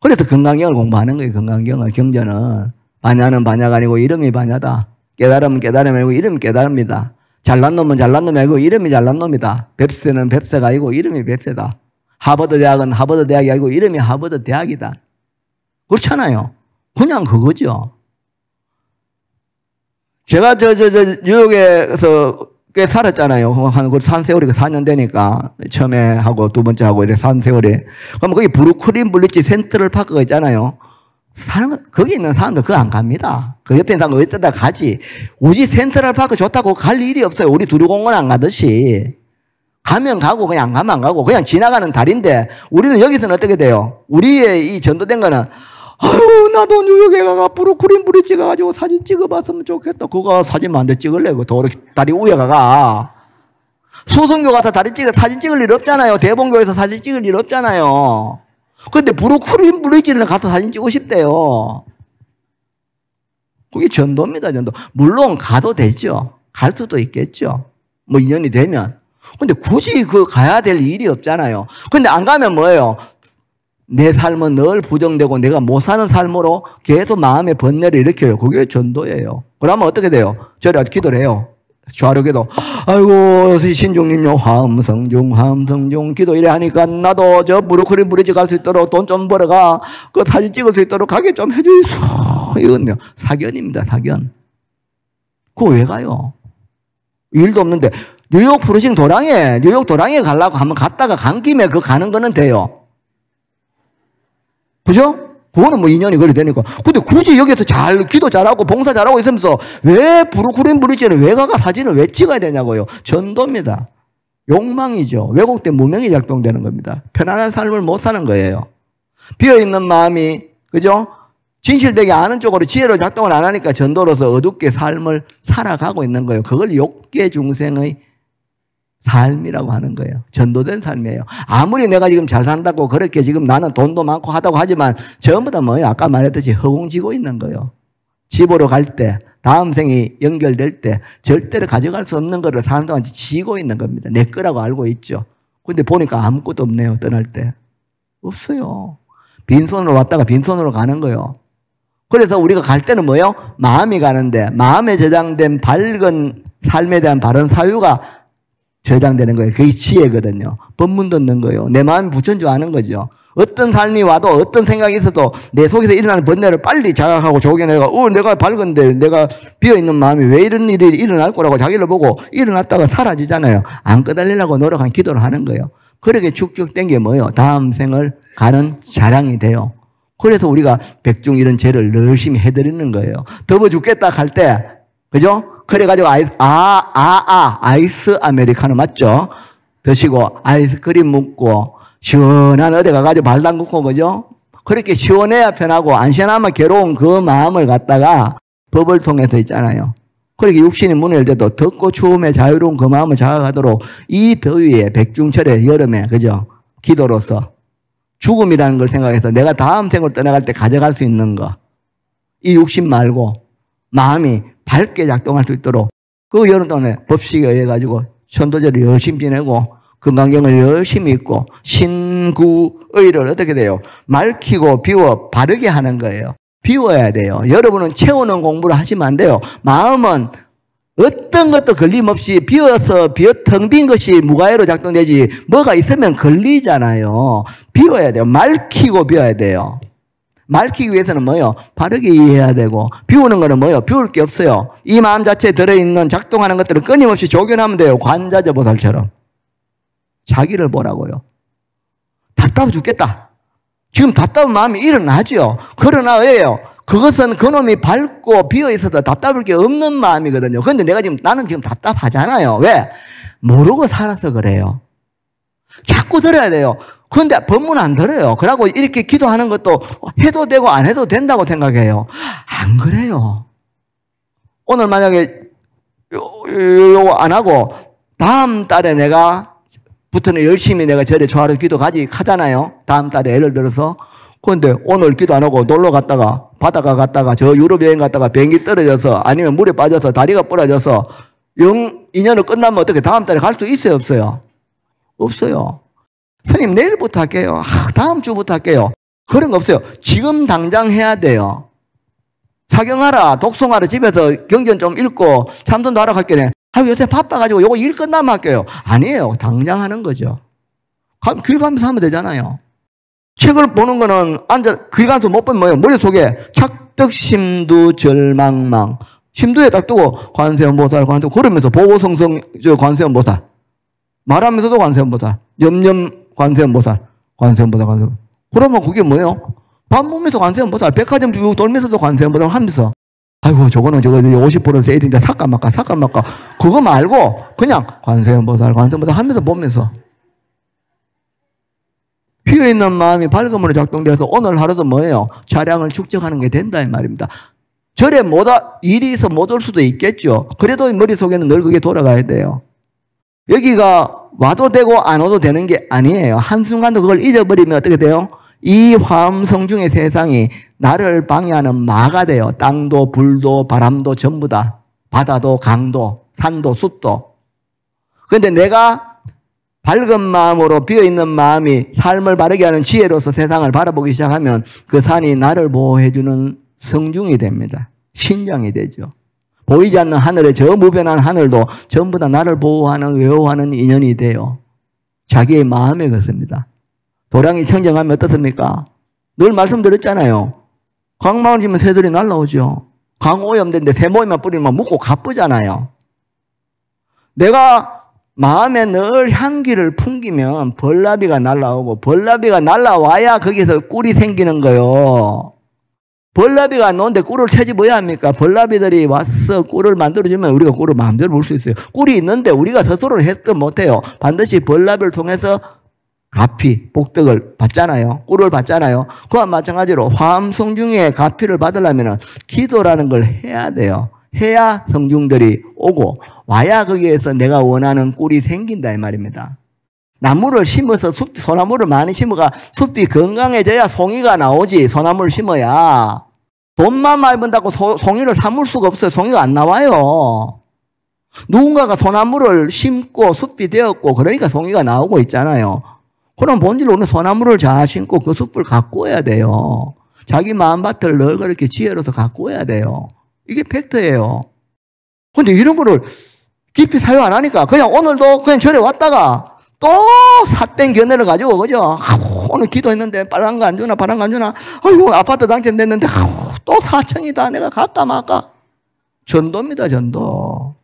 그래서 건강경을 공부하는 거예요. 건강경을, 경전을. 반야는 반야가 아니고 이름이 반야다. 깨달음은 깨달음이 아니고 이름이 깨달음이다. 잘난 놈은 잘난 놈이 아니고 이름이 잘난 놈이다. 뱁새는 뱁새가 아니고 이름이 뱁새다. 하버드 대학은 하버드 대학이 아니고 이름이 하버드 대학이다. 그렇잖아요. 그냥 그거죠. 제가 뉴욕에서 꽤 살았잖아요. 산 세월이 4년 되니까. 처음에 하고 두 번째 하고 이렇게 산 세월이. 그럼 거기 브루클린 블리지 센트럴 파크가 있잖아요. 거기 있는 사람들 그거 안 갑니다. 그 옆에 있는 사람들 어디다 가지. 우지 센트럴 파크 좋다고 갈 일이 없어요. 우리 두류공원 안 가듯이. 가면 가고 그냥 안 가면 안 가고 그냥 지나가는 달인데 우리는 여기서는 어떻게 돼요? 우리의 이 전도된 거는 아유, 나도 뉴욕에 가가 브루클린 브리지 가가지고 사진 찍어봤으면 좋겠다. 그거 사진 안 돼 찍을래? 그 도로 다리 위에 가가. 수성교 가서 사진 찍을 일 없잖아요. 대봉교에서 사진 찍을 일 없잖아요. 근데 브루클린 브리지를 가서 사진 찍고 싶대요. 그게 전도입니다, 전도. 물론 가도 되죠. 갈 수도 있겠죠. 뭐 인연이 되면. 근데 굳이 가야 될 일이 없잖아요. 근데 안 가면 뭐예요? 내 삶은 늘 부정되고 내가 못 사는 삶으로 계속 마음의 번뇌를 일으켜요. 그게 전도예요. 그러면 어떻게 돼요? 저리 기도를 해요. 좌르기도 아이고 신중님요 화음성중 기도 이래 하니까 나도 저 브루클린 브리지 갈 수 있도록 돈 좀 벌어가 그 사진 찍을 수 있도록 가게 좀 해주이소. 이건요 사견입니다. 사견. 그거 왜 가요? 일도 없는데 뉴욕 프루싱 도랑에 가려고 한번 갔다가 간 김에 가는 거는 돼요. 그죠? 그거는 뭐 인연이 그리 되니까. 근데 굳이 여기서 기도 잘하고 봉사 잘하고 있으면서 왜 브루클린 브리지는 왜 가가 사진을 왜 찍어야 되냐고요. 전도입니다. 욕망이죠. 왜곡된 무명이 작동되는 겁니다. 편안한 삶을 못 사는 거예요. 비어있는 마음이, 그죠? 진실되게 아는 쪽으로 지혜로 작동을 안 하니까 전도로서 어둡게 삶을 살아가고 있는 거예요. 그걸 욕계 중생의 삶이라고 하는 거예요. 전도된 삶이에요. 아무리 내가 지금 잘 산다고 그렇게 지금 나는 돈도 많고 하다고 하지만 전부 다 뭐예요? 아까 말했듯이 허공지고 있는 거예요. 집으로 갈 때, 다음 생이 연결될 때 절대로 가져갈 수 없는 거를 사는 동안 지고 있는 겁니다. 내 거라고 알고 있죠. 근데 보니까 아무것도 없네요. 떠날 때. 없어요. 빈손으로 왔다가 빈손으로 가는 거예요. 그래서 우리가 갈 때는 뭐예요? 마음이 가는데 마음에 저장된 밝은 삶에 대한 바른 사유가 저장되는 거예요. 그게 지혜거든요. 법문 듣는 거예요. 내 마음이 부처인 줄 아는 거죠. 어떤 삶이 와도 어떤 생각이 있어도 내 속에서 일어나는 번뇌를 빨리 자각하고 조겨내가 내가 밝은데 내가 비어있는 마음이 왜 이런 일이 일어날 거라고 자기를 보고 일어났다가 사라지잖아요. 안 끄달리려고 노력한 기도를 하는 거예요. 그렇게 축적된 게 뭐예요? 다음 생을 가는 자랑이 돼요. 그래서 우리가 백중 이런 죄를 열심히 해드리는 거예요. 더워 죽겠다 할 때, 그죠? 그래가지고 아이스 아메리카노 맞죠? 드시고 아이스크림 먹고 시원한 어디 가가지고 발 담그고 그죠? 그렇게 시원해야 편하고 안 시원하면 괴로운 그 마음을 갖다가 법을 통해서 있잖아요. 그렇게 육신이 문을 열 때도 덥고 추움에 자유로운 그 마음을 자각하도록 이 더위에 백중철의 여름에 그죠? 기도로서 죽음이라는 걸 생각해서 내가 다음 생을 떠나갈 때 가져갈 수 있는 거. 이 육신 말고 마음이 밝게 작동할 수 있도록 그 여름 동안에 법식에 의해 가지고 천도제를 열심히 지내고 금강경을 열심히 읽고 신구의를 어떻게 돼요? 맑히고 비워 바르게 하는 거예요. 비워야 돼요. 여러분은 채우는 공부를 하시면 안 돼요. 마음은 어떤 것도 걸림없이 비어서 텅 빈 것이 무가해로 작동되지 뭐가 있으면 걸리잖아요. 비워야 돼요. 맑히고 비워야 돼요. 맑히기 위해서는 뭐예요? 바르게 이해해야 되고 비우는 거는 뭐예요? 비울 게 없어요. 이 마음 자체에 들어있는 작동하는 것들을 끊임없이 조견하면 돼요. 관자재 보살처럼. 자기를 보라고요. 답답해 죽겠다. 지금 답답한 마음이 일어나죠. 그러나 왜요? 그것은 그놈이 밝고 비어있어서 답답할 게 없는 마음이거든요. 그런데 나는 지금 답답하잖아요. 왜? 모르고 살아서 그래요. 자꾸 들어야 돼요. 그런데 법문 안 들어요. 그러고 이렇게 기도하는 것도 해도 되고 안 해도 된다고 생각해요. 안 그래요. 오늘 만약에 요거 안 하고 다음 달에 부터는 열심히 내가 절에 조화로 기도 하잖아요. 다음 달에 예를 들어서. 그런데 오늘 기도 안 하고 놀러 갔다가 바닷가 갔다가 저 유럽 여행 갔다가 비행기 떨어져서 아니면 물에 빠져서 다리가 부러져서 2년을 끝나면 어떻게 다음 달에 갈 수 있어요? 없어요? 없어요. 스님 내일부터 할게요. 다음 주부터 할게요. 그런 거 없어요. 지금 당장 해야 돼요. 사경하라, 독송하라, 집에서 경전 좀 읽고 참선도 하러 갈게요. 요새 바빠가지고 요거 일 끝나면 할게요. 아니에요. 당장 하는 거죠. 길 가면서 하면 되잖아요. 책을 보는 거는 길 가면서 못 보면 뭐예요? 머릿속에 착덕심두 절망망. 심두에 딱 두고 관세음보살, 그러면서 보고성성 관세음보살. 말하면서도 관세음보살. 염염 관세음보살. 그러면 그게 뭐예요? 밥 먹으면서 관세음보살. 백화점 쭉 돌면서도 관세음보살 하면서. 아이고, 저거 50% 세일인데 살까 말까. 그거 말고 그냥 관세음보살 하면서 보면서. 비어있는 마음이 밝음으로 작동돼서 오늘 하루도 뭐예요? 차량을 축적하는 게 된다 이 말입니다. 절에 일이 있어 못 올 수도 있겠죠. 그래도 머릿속에는 늘 그게 돌아가야 돼요. 여기가 와도 되고 안 와도 되는 게 아니에요. 한순간도 그걸 잊어버리면 어떻게 돼요? 이 화엄성중의 세상이 나를 방해하는 마가 돼요. 땅도 불도 바람도 전부 다. 바다도 강도 산도 숲도. 그런데 내가 밝은 마음으로 비어있는 마음이 삶을 바르게 하는 지혜로서 세상을 바라보기 시작하면 그 산이 나를 보호해주는 성중이 됩니다. 신장이 되죠. 보이지 않는 하늘에 저 무변한 하늘도 전부 다 나를 보호하는 외호하는 인연이 돼요. 자기의 마음의 것입니다. 도량이 청정하면 어떻습니까? 늘 말씀드렸잖아요. 강망을 지면 새들이 날라오죠. 강오염된데 새 모이만 뿌리면 묵고 가쁘잖아요. 내가 마음에 늘 향기를 풍기면 벌나비가 날라오고 벌나비가 날라와야 거기서 꿀이 생기는 거예요. 벌나비가 안 오는데 꿀을 채집어야 합니까? 벌나비들이 와서 꿀을 만들어주면 우리가 꿀을 마음대로 볼 수 있어요. 꿀이 있는데 우리가 스스로 해서 못해요. 반드시 벌나비를 통해서 가피, 복덕을 받잖아요. 꿀을 받잖아요. 그와 마찬가지로 화엄성중의 가피를 받으려면 기도라는 걸 해야 돼요. 해야 성중들이 오고 와야 거기에서 내가 원하는 꿀이 생긴다 이 말입니다. 나무를 심어서 소나무를 많이 심어가 숲이 건강해져야 송이가 나오지. 소나무를 심어야. 돈만 많이 번다고 송이를 삼을 수가 없어요. 송이가 안 나와요. 누군가가 소나무를 심고 숲이 되었고 그러니까 송이가 나오고 있잖아요. 그럼 본질로 우리는 소나무를 잘 심고 그 숲을 가꾸어야 돼요. 자기 마음밭을 늘 그렇게 지혜로서 가꾸어야 돼요. 이게 팩트예요. 근데 이런 거를 깊이 사용 안 하니까 그냥 오늘도 그냥 절에 왔다가 또 삿된 견해를 가지고 그죠? 오늘 기도했는데 빨간 거 안 주나 파란 거 안 주나 아이고 아파트 당첨됐는데 또 4층이다 내가 갈까 말까. 전도입니다. 전도.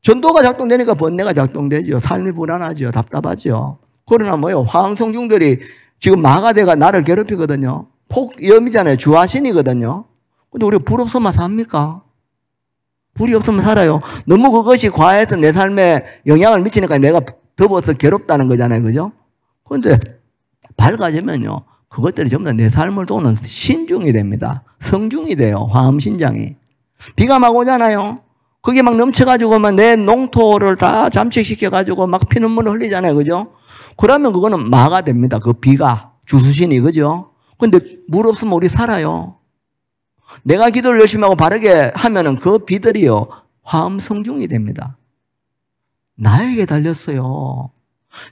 전도가 작동되니까 번뇌가 작동되죠. 삶이 불안하죠. 답답하죠. 그러나 뭐요? 화엄성중들이 지금 마가대가 나를 괴롭히거든요. 폭염이잖아요. 주화신이거든요. 근데 우리가 불 없으면 삽니까? 불이 없으면 살아요. 너무 그것이 과해서 내 삶에 영향을 미치니까 내가 더워서 괴롭다는 거잖아요. 그죠? 그런데 밝아지면요. 그것들이 전부 다 내 삶을 도우는 신중이 됩니다. 성중이 돼요. 화엄신장이. 비가 막 오잖아요. 그게 막 넘쳐가지고 막 내 농토를 다 잠식시켜가지고 막 피눈물을 흘리잖아요. 그죠? 그러면 그거는 마가 됩니다. 그 비가. 주수신이. 그죠? 근데 물 없으면 우리 살아요. 내가 기도를 열심히 하고 바르게 하면은 그 비들이요. 화엄성중이 됩니다. 나에게 달렸어요.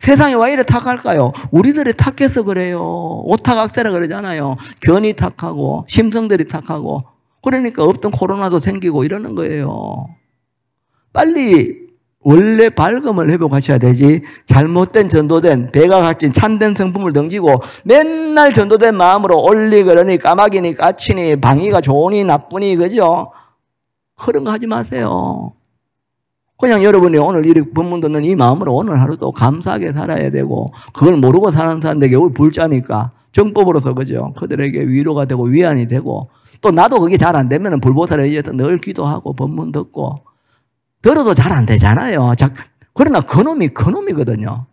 세상이 왜 이래 탁할까요? 우리들이 탁해서 그래요. 오탁악세라 그러잖아요. 견이 탁하고 심성들이 탁하고 그러니까 없던 코로나도 생기고 이러는 거예요. 빨리 원래 밝음을 회복하셔야 되지 잘못된 전도된 배가 갇힌 참된 성품을 던지고 맨날 전도된 마음으로 올리 그러니 까마귀니 까치니 방위가 좋으니 나쁘니 그죠? 그런 거 하지 마세요. 그냥 여러분이 오늘 이 본문 듣는 이 마음으로 오늘 하루도 감사하게 살아야 되고 그걸 모르고 사는 사람들에게 우리 불자니까 정법으로서 그죠? 그들에게 위로가 되고 위안이 되고 또 나도 그게 잘 안 되면 불보살에 의해서 늘 기도하고 법문 듣고 들어도 잘 안 되잖아요. 그러나 그놈이거든요.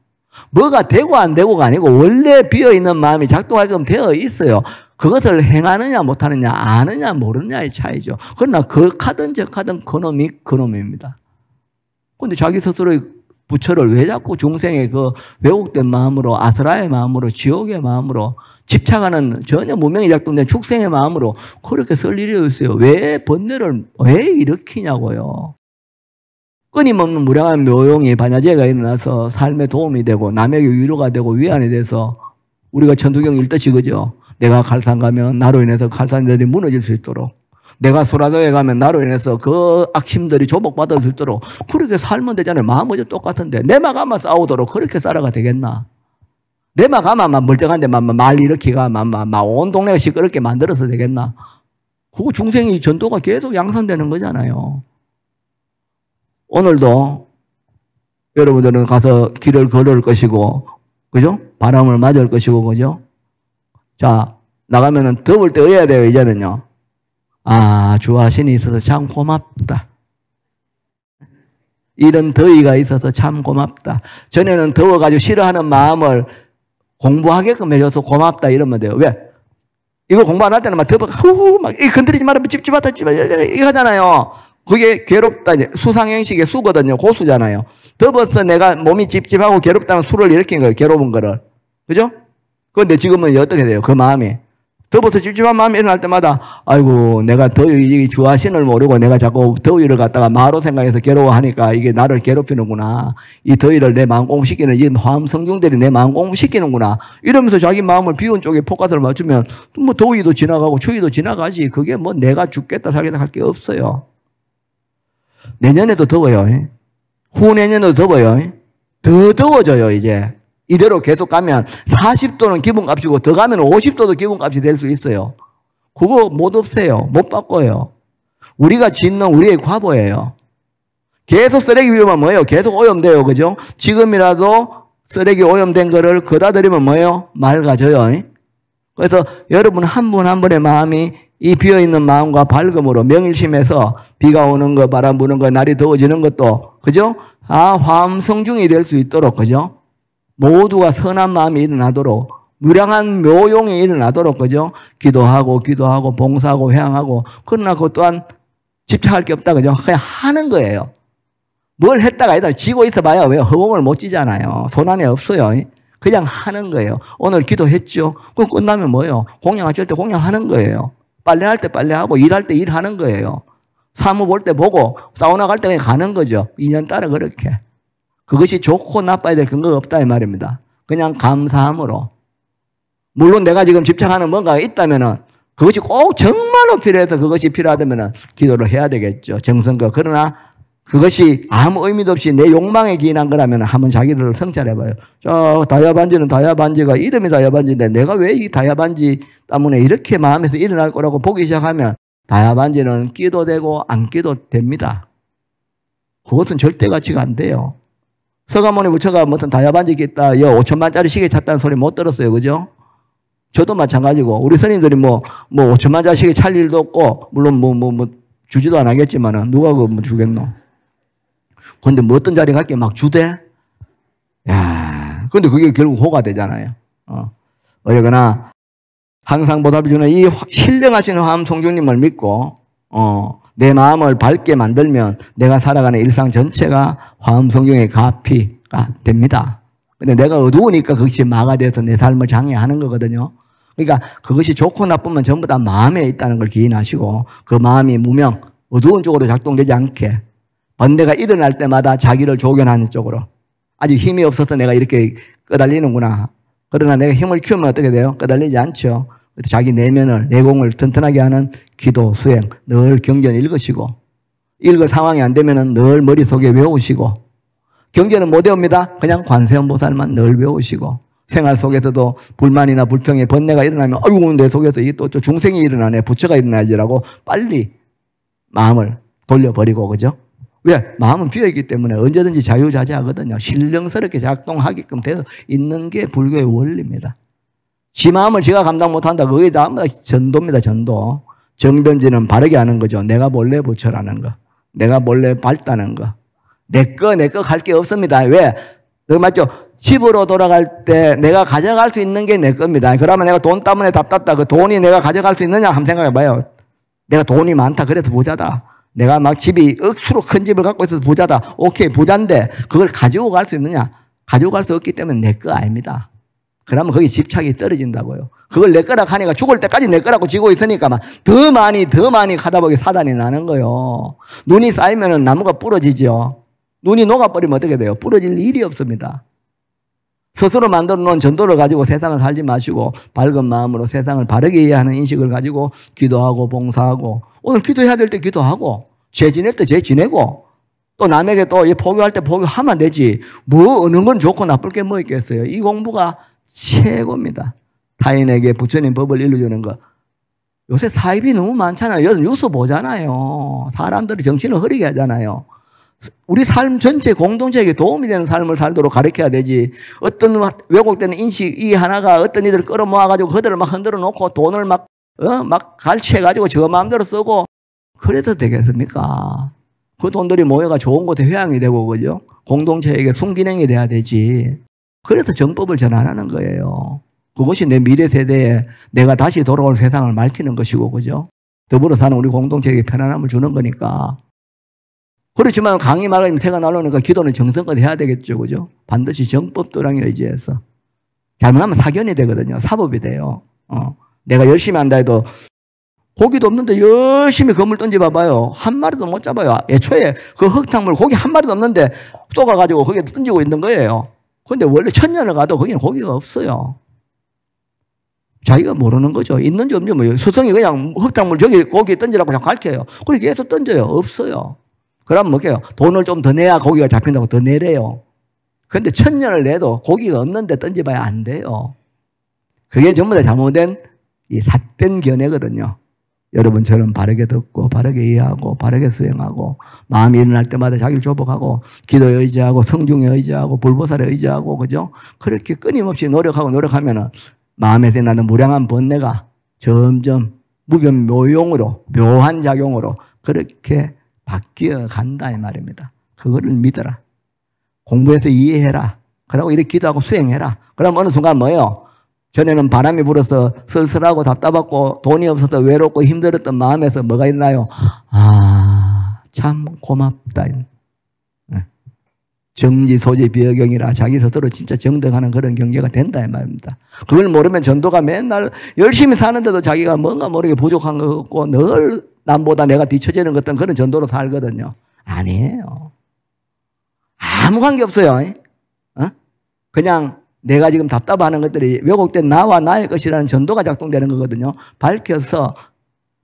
뭐가 되고 안 되고가 아니고 원래 비어있는 마음이 작동하게끔 되어 있어요. 그것을 행하느냐 못하느냐 아느냐 모르느냐의 차이죠. 그러나 극하든 적하든 그놈입니다. 그런데 자기 스스로의 부처를 왜 자꾸 중생의 그 왜곡된 마음으로 아스라의 마음으로 지옥의 마음으로 집착하는 전혀 무명이 작동된 축생의 마음으로 그렇게 설 일이 없어요. 왜 번뇌를 왜 일으키냐고요. 끊임없는 무량한 묘용이 반야제가 일어나서 삶에 도움이 되고 남에게 위로가 되고 위안이 돼서 우리가 천두경 읽듯이 그죠. 내가 칼산 가면 나로 인해서 칼산들이 무너질 수 있도록 내가 소라도에 가면 나로 인해서 그 악심들이 조복받을 수 있도록 그렇게 살면 되잖아요. 마음은 똑같은데 내만 가면 싸우도록 그렇게 살아가 되겠나. 내만 가면 막 멀쩡한데 말 일으키가 온 동네가 시끄럽게 만들어서 되겠나. 그거 중생이 전도가 계속 양산되는 거잖아요. 오늘도 여러분들은 가서 길을 걸을 것이고, 그죠? 바람을 맞을 것이고, 그죠? 자, 나가면은 더울 때 어야 돼요, 이제는요. 아, 주하신이 있어서 참 고맙다. 이런 더위가 있어서 참 고맙다. 전에는 더워가지고 싫어하는 마음을 공부하게끔 해줘서 고맙다 이러면 돼요. 왜? 이거 공부 안 할 때는 막 더워, 막, 건드리지 마라, 찝찝하다, 이거 하잖아요. 그게 괴롭다. 수상형식의 수거든요. 고수잖아요. 더워서 내가 몸이 찝찝하고 괴롭다는 수를 일으킨 거예요. 괴로운 거를. 그죠? 그런데 지금은 어떻게 돼요? 그 마음이. 더워서 찝찝한 마음이 일어날 때마다, 아이고, 내가 더위, 주화신을 모르고 내가 자꾸 더위를 갖다가 마로 생각해서 괴로워하니까 이게 나를 괴롭히는구나. 이 더위를 내 마음 공부시키는 이 화엄성중들이 내 마음 공부시키는구나. 이러면서 자기 마음을 비운 쪽에 포커스를 맞추면 뭐 더위도 지나가고 추위도 지나가지. 그게 뭐 내가 죽겠다 살겠다 할 게 없어요. 내년에도 더워요. 후내년에도 더워요. 더 더워져요, 이제. 이대로 계속 가면 40도는 기본값이고 더 가면 50도도 기본값이 될 수 있어요. 그거 못 없애요. 못 바꿔요. 우리가 짓는 우리의 과보예요. 계속 쓰레기 비우면 뭐예요? 계속 오염돼요. 그죠? 지금이라도 쓰레기 오염된 거를 거다 들이면 뭐예요? 맑아져요. 그래서 여러분 한 분 한 분의 마음이 이 비어있는 마음과 밝음으로 명일심에서 비가 오는 거, 바람 부는 거, 날이 더워지는 것도, 그죠? 화엄성중이 될 수 있도록, 그죠? 모두가 선한 마음이 일어나도록, 무량한 묘용이 일어나도록, 그죠? 기도하고, 봉사하고, 회항하고, 그러나 그것 또한 집착할 게 없다, 그죠? 그냥 하는 거예요. 뭘 했다가 아니다. 지고 있어 봐야 왜 허공을 못 지잖아요. 손안에 없어요. 그냥 하는 거예요. 오늘 기도했죠? 그럼 끝나면 뭐예요? 공양하실 때 공양하는 거예요. 빨래할 때 빨래하고, 일할 때 일하는 거예요. 사무 볼 때 보고, 사우나 갈 때 그냥 가는 거죠. 2년 따라 그렇게. 그것이 좋고 나빠야 될 근거가 없다 이 말입니다. 그냥 감사함으로. 물론 내가 지금 집착하는 뭔가가 있다면은 그것이 꼭 정말로 필요해서 그것이 필요하다면은 기도를 해야 되겠죠. 정성껏. 그러나 그것이 아무 의미도 없이 내 욕망에 기인한 거라면 한번 자기를 성찰해봐요. 저 다이아반지는 다이아반지가 이름이 다이아반지인데 내가 왜 이 다이아반지 때문에 이렇게 마음에서 일어날 거라고 보기 시작하면 다이아반지는 끼도 되고 안 끼도 됩니다. 그것은 절대 가치가 안 돼요. 서가모니 부처가 무슨 다이아반지 꼈다, 5천만짜리 시계 찼다는 소리 못 들었어요. 그죠? 저도 마찬가지고, 우리 스님들이 5천만짜리 시계 찰 일도 없고, 물론 주지도 안 하겠지만은, 누가 그거 주겠노? 근데 뭐 어떤 자리 갈게 막 주대? 야, 근데 그게 결국 호가 되잖아요. 어쨌거나, 항상 보답해 주는 이 신령하신 화엄성중님을 믿고, 내 마음을 밝게 만들면 내가 살아가는 일상 전체가 화엄성중의 가피가 됩니다. 근데 내가 어두우니까 그것이 마가 돼서 내 삶을 장애하는 거거든요. 그러니까 그것이 좋고 나쁘면 전부 다 마음에 있다는 걸 기인하시고 그 마음이 무명, 어두운 쪽으로 작동되지 않게 번뇌가 일어날 때마다 자기를 조견하는 쪽으로 아직 힘이 없어서 내가 이렇게 끄달리는구나. 그러나 내가 힘을 키우면 어떻게 돼요? 끄달리지 않죠. 자기 내면을, 내공을 튼튼하게 하는 기도, 수행, 늘 경전 읽으시고, 읽을 상황이 안 되면은 늘 머릿속에 외우시고, 경전은 못 외웁니다. 그냥 관세음보살만 늘 외우시고, 생활 속에서도 불만이나 불평에 번뇌가 일어나면, 아이고, 내 속에서 이게 또 중생이 일어나네, 부처가 일어나야지라고 빨리 마음을 돌려버리고, 그죠? 왜? 마음은 비어있기 때문에 언제든지 자유자재하거든요. 신령스럽게 작동하게끔 되어 있는 게 불교의 원리입니다. 지 마음을 지가 감당 못한다. 그게 다 전도입니다. 전도. 정변지는 바르게 하는 거죠. 내가 몰래 부처라는 거. 내가 몰래 밝다는 거. 내 거 할 게 없습니다. 왜? 맞죠? 집으로 돌아갈 때 내가 가져갈 수 있는 게 내 겁니다. 그러면 내가 돈 때문에 답답다. 그 돈이 내가 가져갈 수 있느냐? 한번 생각해 봐요. 내가 돈이 많다. 그래서 부자다. 내가 막 집이 억수로 큰 집을 갖고 있어서 부자다. 오케이, 부자인데 그걸 가지고 갈 수 있느냐? 가지고 갈 수 없기 때문에 내 거 아닙니다. 그러면 거기 집착이 떨어진다고요. 그걸 내 거라 하니까 죽을 때까지 내 거라고 지고 있으니까 막 더 많이 가다 보니 사단이 나는 거예요. 눈이 쌓이면은 나무가 부러지죠. 눈이 녹아버리면 어떻게 돼요? 부러질 일이 없습니다. 스스로 만들어 놓은 전도를 가지고 세상을 살지 마시고 밝은 마음으로 세상을 바르게 이해하는 인식을 가지고 기도하고 봉사하고 오늘 기도해야 될 때 기도하고 죄 지낼 때 죄 지내고 또 남에게 또 포교할 때 포교하면 되지. 뭐 어느 건 좋고 나쁠 게 뭐 있겠어요. 이 공부가 최고입니다. 타인에게 부처님 법을 일러주는 거. 요새 사입이 너무 많잖아요. 요즘 뉴스 보잖아요. 사람들이 정신을 흐리게 하잖아요. 우리 삶 전체 공동체에게 도움이 되는 삶을 살도록 가르쳐야 되지. 어떤 왜곡되는 인식 이 하나가 어떤 이들을 끌어모아가지고 그들을 막 흔들어 놓고 돈을 막 갈취해가지고 저 마음대로 쓰고 그래도 되겠습니까? 그 돈들이 모여가 좋은 곳에 회양이 되고 그죠? 공동체에게 순기능이 돼야 되지. 그래서 정법을 전환하는 거예요. 그것이 내 미래 세대에 내가 다시 돌아올 세상을 밝히는 것이고, 그죠? 더불어 사는 우리 공동체에게 편안함을 주는 거니까. 그렇지만 강의 말하면 새가 날아오니까 기도는 정성껏 해야 되겠죠, 그죠? 반드시 정법 도량에 의지해서. 잘못하면 사견이 되거든요. 사법이 돼요. 내가 열심히 한다 해도 고기도 없는데 열심히 그물 던져봐봐요. 한 마리도 못 잡아요. 애초에 그 흙탕물 고기 한 마리도 없는데 쏘가가지고 거기에 던지고 있는 거예요. 근데 원래 천년을 가도 거기는 고기가 없어요. 자기가 모르는 거죠. 있는지 없는지 뭐 스승이 그냥 흙탕물 저기 고기 던지라고 그냥 가르쳐요. 그렇게 계속 던져요. 없어요. 그러면 뭐게요? 돈을 좀 더 내야 고기가 잡힌다고 더 내래요. 근데 천년을 내도 고기가 없는데 던져봐야 안 돼요. 그게 전부 다 잘못된 이 삿된 견해거든요. 여러분처럼 바르게 듣고 바르게 이해하고 바르게 수행하고 마음이 일어날 때마다 자기를 조복하고 기도에 의지하고 성중에 의지하고 불보살에 의지하고 그죠? 그렇게 끊임없이 노력하면은 마음에 나는 무량한 번뇌가 점점 무변묘용으로 묘한 작용으로 그렇게 바뀌어 간다 이 말입니다. 그거를 믿어라. 공부해서 이해해라. 그러고 이렇게 기도하고 수행해라. 그럼 어느 순간 뭐예요? 전에는 바람이 불어서 쓸쓸하고 답답하고 돈이 없어서 외롭고 힘들었던 마음에서 뭐가 있나요? 아, 참 고맙다. 정지, 소지, 비어경이라 자기 스스로 진짜 정득하는 그런 경계가 된다 이 말입니다. 그걸 모르면 전도가 맨날 열심히 사는데도 자기가 뭔가 모르게 부족한 것 같고 늘 남보다 내가 뒤처지는 것 같은 그런 전도로 살거든요. 아니에요. 아무 관계 없어요. 그냥 내가 지금 답답하는 것들이 왜곡된 나와 나의 것이라는 전도가 작동되는 거거든요. 밝혀서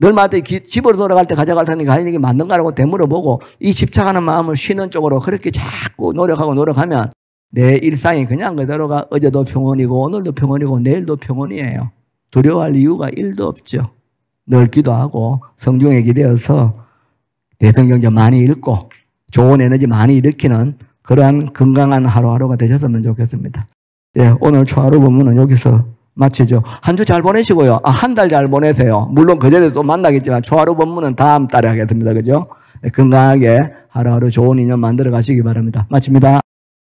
늘마다 집으로 돌아갈 때 가져갈 테니까 이게 맞는가라고 되물어보고 이 집착하는 마음을 쉬는 쪽으로 그렇게 자꾸 노력하면 내 일상이 그냥 그대로가 어제도 평온이고 오늘도 평온이고 내일도 평온이에요. 두려워할 이유가 1도 없죠. 늘 기도하고 성중에 기대어서 대성경전 많이 읽고 좋은 에너지 많이 일으키는 그러한 건강한 하루하루가 되셨으면 좋겠습니다. 예, 오늘 초하루 본문은 여기서 마치죠. 한 주 잘 보내시고요. 한 달 잘 보내세요. 물론 그제도 또 만나겠지만 초하루 본문은 다음 달에 하겠습니다. 그죠? 건강하게 하루하루 좋은 인연 만들어 가시기 바랍니다. 마칩니다.